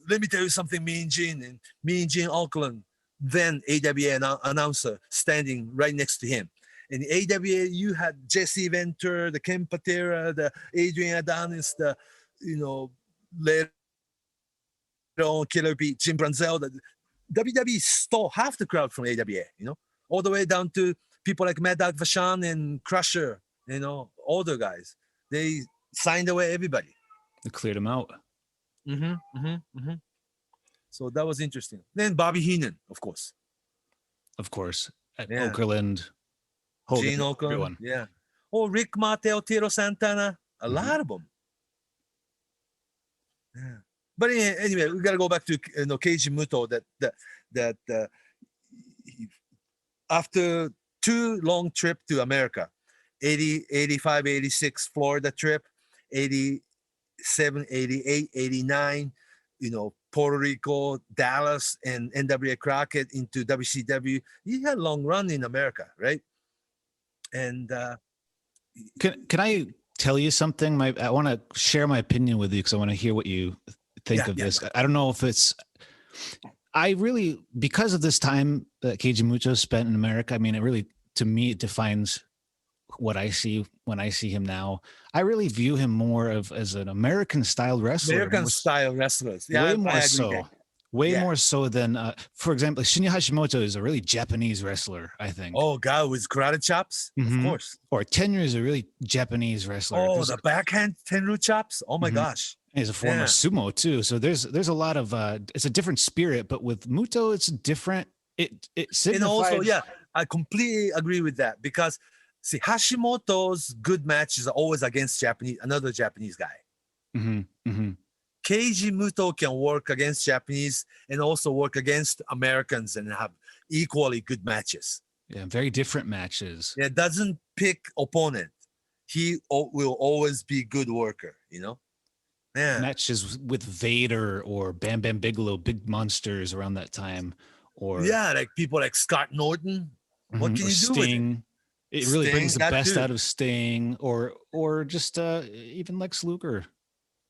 let me tell you something, Mean Gene. And Mean Gene Oakland, then AWA announcer, standing right next to him. In AWA, you had Jesse Ventura, the Ken Patera, the Adrian Adonis, the later on Killer Pete, Jim Brunzell. The WWE stole half the crowd from AWA, all the way down to people like Mad Dog Vachon and Crusher, older guys. They signed away everybody. They cleared him out. So that was interesting. Then Bobby Heenan, of course. At Okerlund, Hogan, Gene Okerlund, everyone. yeah. Oh, Rick Mateo, Tito Santana, a lot of them. Yeah. But anyway, we gotta go back to Keiji Muto. That after 2 long trip to America, 80, 85, 86 Florida trip, 87, 88, 89, Puerto Rico, Dallas, and NWA Crockett into WCW. He had a long run in America, right? And can I tell you something? I want to share my opinion with you because I want to hear what you think of this. I don't know if I really, because of this time that Keiji Muto spent in America, I mean, it really, to me, it defines what I see when I see him now. I really view him more as an American-style wrestler. American-style wrestlers. Yeah, way more so. More so than, for example, Shinya Hashimoto is a really Japanese wrestler, I think. Oh, God, with karate chops? Of course. Or Tenryu is a really Japanese wrestler. Oh, the backhand Tenryu chops? Oh, my gosh. He's a former sumo, too. So there's a lot of, it's a different spirit, but with Muto, it's different. It signifies... And also, I completely agree with that because, see, Hashimoto's good matches are always against another Japanese guy. Keiji Muto can work against Japanese and also work against Americans and have equally good matches. Yeah, very different matches. Yeah, doesn't pick opponent. He will always be good worker, Yeah. Matches with Vader or Bam Bam Bigelow, big monsters around that time. Or like people like Scott Norton. What can you do with it? It really brings the best out of Sting or just even Lex Luger.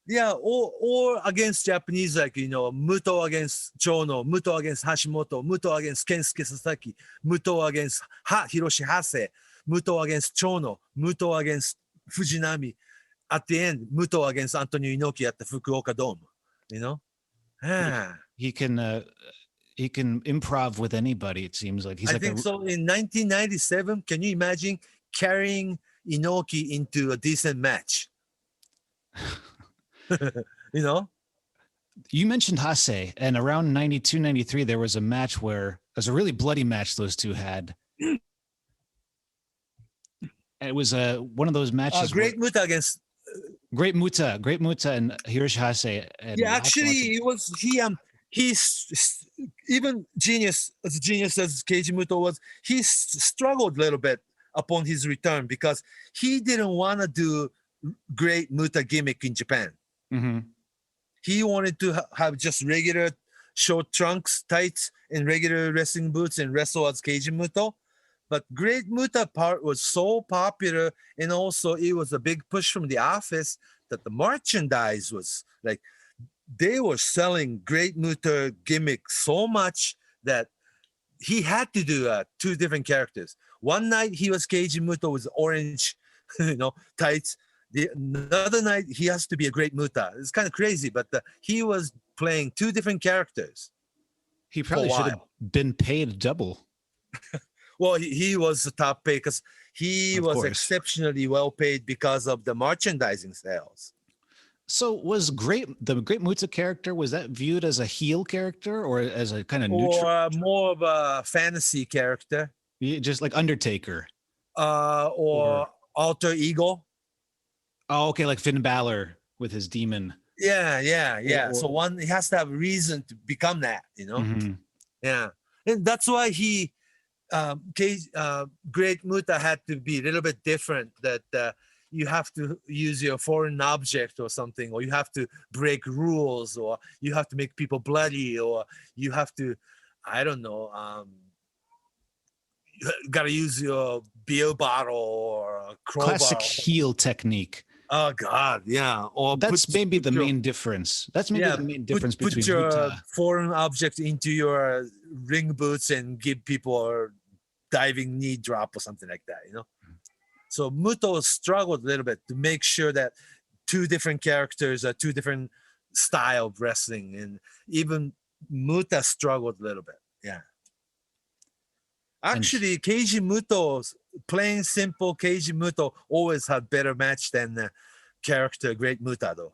Yeah, or against Japanese, like, Muto against Chono, Muto against Hashimoto, Muto against Kensuke Sasaki, Muto against Hiroshi Hase, Muto against Chono, Muto against Fujinami. At the end, Muto against Antonio Inoki at the Fukuoka Dome, He can improv with anybody, it seems like. I think so. In 1997, can you imagine carrying Inoki into a decent match? You mentioned Hase, and around 92, 93, there was a match where it was a really bloody match those two had. And it was one of those matches. Great Muta against. Great Muta and Hiroshi Hase. And Yeah, actually, he's even genius as Keiji Muto was. He struggled a little bit upon his return because he didn't want to do Great Muta gimmick in Japan. Mm-hmm. He wanted to have just regular short trunks, tights, and regular wrestling boots and wrestle as Keiji Muto. But Great Muta part was so popular, and also it was a big push from the office that the merchandise was like, they were selling Great Muta gimmick so much that he had to do two different characters. One night he was Keiji Muto with orange, tights. The other night he has to be a Great Muta. It's kind of crazy, but he was playing two different characters. He probably should have been paid double. Well, he was the top pay because he was exceptionally well paid because of the merchandising sales. So was the Great Muta character, was that viewed as a heel character or as a kind of neutral? Or more of a fantasy character? Just like Undertaker. Or Alter Ego. Oh, okay, like Finn Balor with his demon. Yeah. So he has to have a reason to become that, Mm-hmm. Yeah. And that's why Great Muta had to be a little bit different, that you have to use your foreign object or something, or you have to break rules, or you have to make people bloody, or you have to, I don't know, you gotta use your beer bottle or a crowbar. Classic heel technique. Oh God, yeah. Or that's maybe the main difference. That's maybe the main difference between put your Muta. foreign object into your ring boots and give people a diving knee drop or something like that, So Muto struggled a little bit to make sure that two different characters are two different style of wrestling, and even Muta struggled a little bit. Yeah. Actually, Keiji Muto, plain simple Keiji Muto, always had better match than the character Great Muta, though.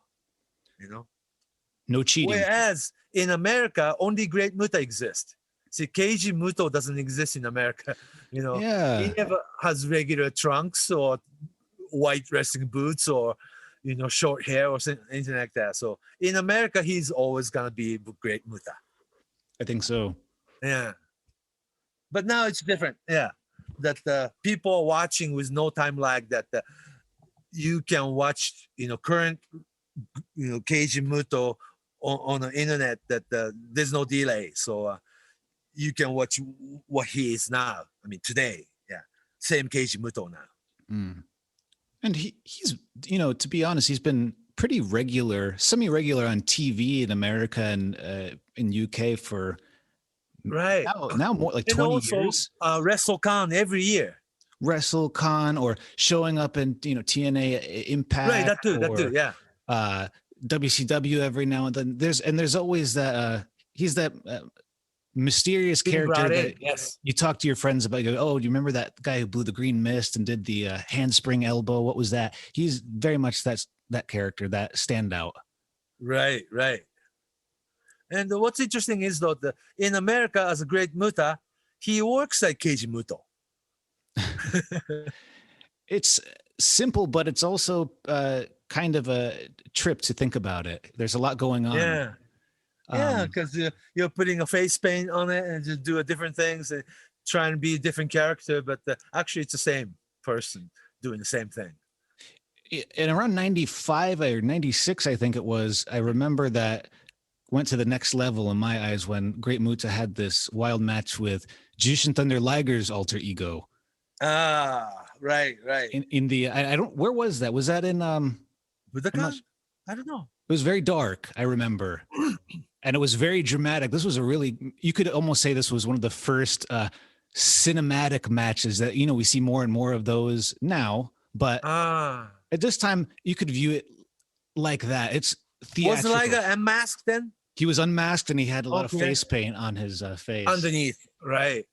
No cheating. Whereas in America, only Great Muta exists. See, Keiji Muto doesn't exist in America. Yeah. He never has regular trunks or white wrestling boots or, short hair or anything like that. So in America, he's always gonna be Great Muta. I think so. Yeah. But now it's different. Yeah. That people are watching with no time lag, that you can watch, current, Keiji Muto on the internet, that there's no delay. So you can watch what he is now. I mean, today. Yeah. Same Keiji Muto now. Mm. And he's, to be honest, he's been pretty semi-regular on TV in America and in UK for right now more like 20 years. WrestleCon every year. WrestleCon, or showing up in TNA Impact. Right, that too. Yeah. WCW every now and then. There's always that he's that mysterious character that you talk to your friends about. You go, oh, do you remember that guy who blew the green mist and did the handspring elbow? What was that? He's very much that character, that standout. Right. And what's interesting is, though, in America, as a Great Muta, he works like Keiji Muto. It's simple, but it's also kind of a trip to think about it. There's a lot going on. Yeah, because you're putting a face paint on it and just do different things and trying to be a different character, but actually it's the same person doing the same thing. In around 95 or 96, I think it was, I remember that went to the next level in my eyes when Great Muta had this wild match with Jushin Thunder Liger's alter ego. Right. In the where was that? Was that in Budokan? I don't know. It was very dark, I remember. And it was very dramatic. This was you could almost say this was one of the first cinematic matches that, we see more and more of those now. But at this time, you could view it like that. It's theatrical. Was Liger unmasked then? He was unmasked and he had a lot of face paint on his face. Underneath, right.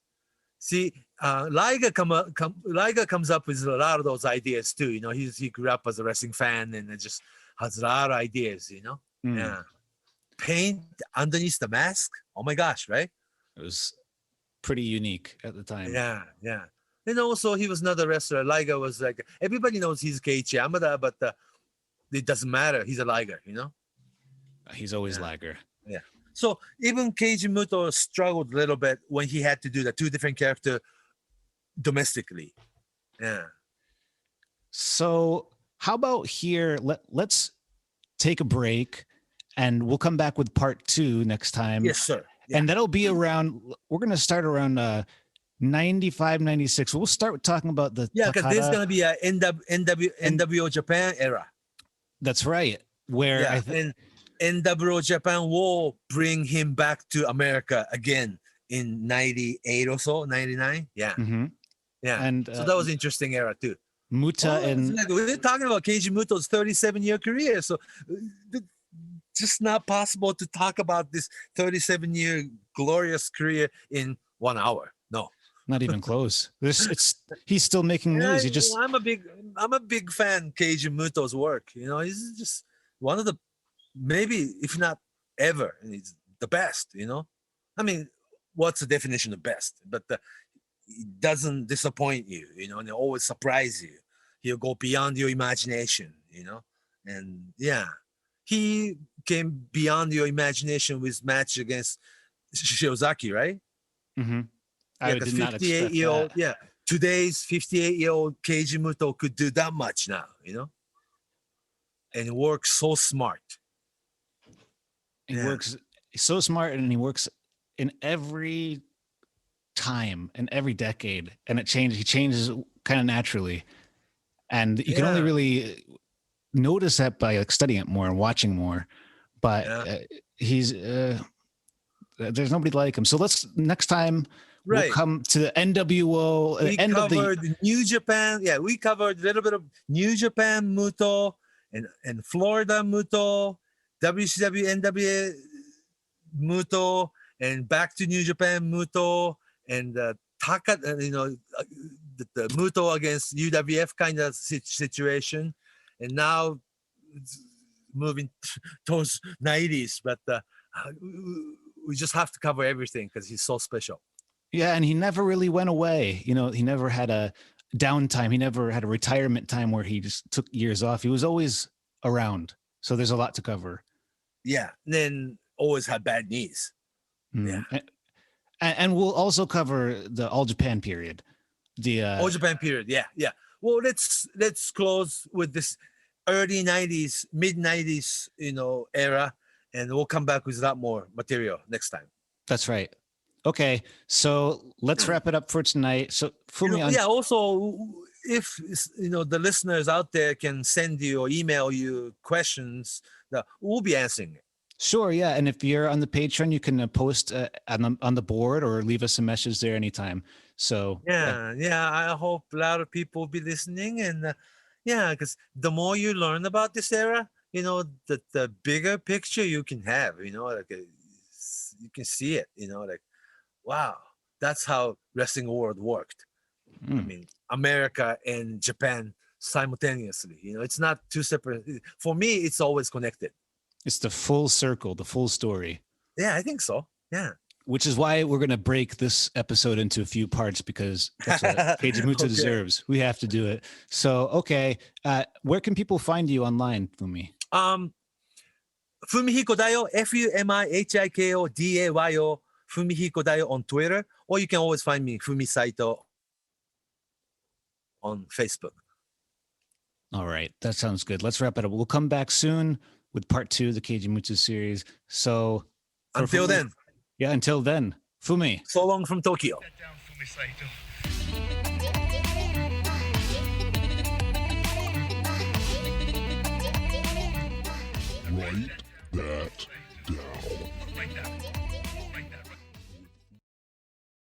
See, Liger comes up with a lot of those ideas too. He grew up as a wrestling fan and it just has a lot of ideas, Mm. Yeah. paint underneath the mask. Oh my gosh, right? It was pretty unique at the time. Yeah, yeah. And also, he was another wrestler. Liger was like, everybody knows he's Keiichi Yamada, but it doesn't matter. He's a Liger, you know? He's always Yeah. Liger. Yeah. So even Keiji Muto struggled a little bit when he had to do the two different character domestically. Yeah. So how about here? Let's take a break and we'll come back with part 2 next time. Yes, sir. Yeah. And that'll be around, we're going to start around 95, 96. We'll start with talking about the Yeah, because there's Takada. going to be a NWO Japan era. That's right. Where Yeah, and NWO Japan will bring him back to America again in 98 or so, 99. Yeah. Mhm. Yeah. And So that was an interesting era too. Muta and Like, we're talking about Keiji Muto's 37-year career. So just not possible to talk about this 37-year glorious career in 1 hour. No. not even close. He's still making news. He just I'm a big fan of Keiji Muto's work. You know, he's just one of the, maybe if not ever, and he's the best. You know, I mean, what's the definition of best? But he doesn't disappoint you. You know, and he always surprise you. He'll go beyond your imagination. You know, and yeah, he came beyond your imagination with match against Shiozaki, right? Mhm. Yeah, I because did not expect 58-year-old, that. yeah, today's 58-year-old Keiji Muto could do that much now, you know, and works so smart. He Yeah. works so smart and he works in every time and every decade, and he changes kind of naturally, and you can only Yeah. really notice that by like studying it more and watching more. But Yeah. he's there's nobody like him. So next time Right. we'll come to the NWO We end of the covered New Japan. Yeah, we covered a little bit of New Japan Muto and Florida Muto, WCW NWA Muto, and back to New Japan Muto, and Taka, the Muto against UWF kind of situation, and now it's moving towards 90s. But we just have to cover everything because he's so special. Yeah, and he never really went away. You know, he never had a downtime. He never had a retirement time where he just took years off. He was always around. So there's a lot to cover. Yeah, and then always had bad knees. Mm. And we'll also cover the All Japan period. The All Japan period. Yeah, yeah. Well, let's close with this early 90s, mid 90s, era, and we'll come back with a lot more material next time. That's right. Okay, so let's wrap it up for tonight. So Fumi, also, if the listeners out there can send you or email you questions, that we'll be answering it. Sure, yeah. And if you're on the Patreon, you can post on the board or leave us a message there anytime. So yeah. I hope a lot of people will be listening, and because the more you learn about this era, the bigger picture you can have. You can see it. Like, wow, that's how wrestling world worked. I mean, America and Japan simultaneously. It's not two separate. For me, it's always connected. It's the full circle, the full story. Yeah, I think so. Yeah. Which is why we're going to break this episode into a few parts, because that's what Keiji Muto deserves. We have to do it. So, okay. Where can people find you online, Fumi? Fumihiko Dayo, Fumihiko Dayo, Fumihiko Dayo on Twitter, or you can always find me, Fumi Saito, on Facebook. All right. That sounds good. Let's wrap it up. We'll come back soon with part 2 of the Keiji Muto series. So until then, Fumi. So long from Tokyo. That down, Fumi Saito.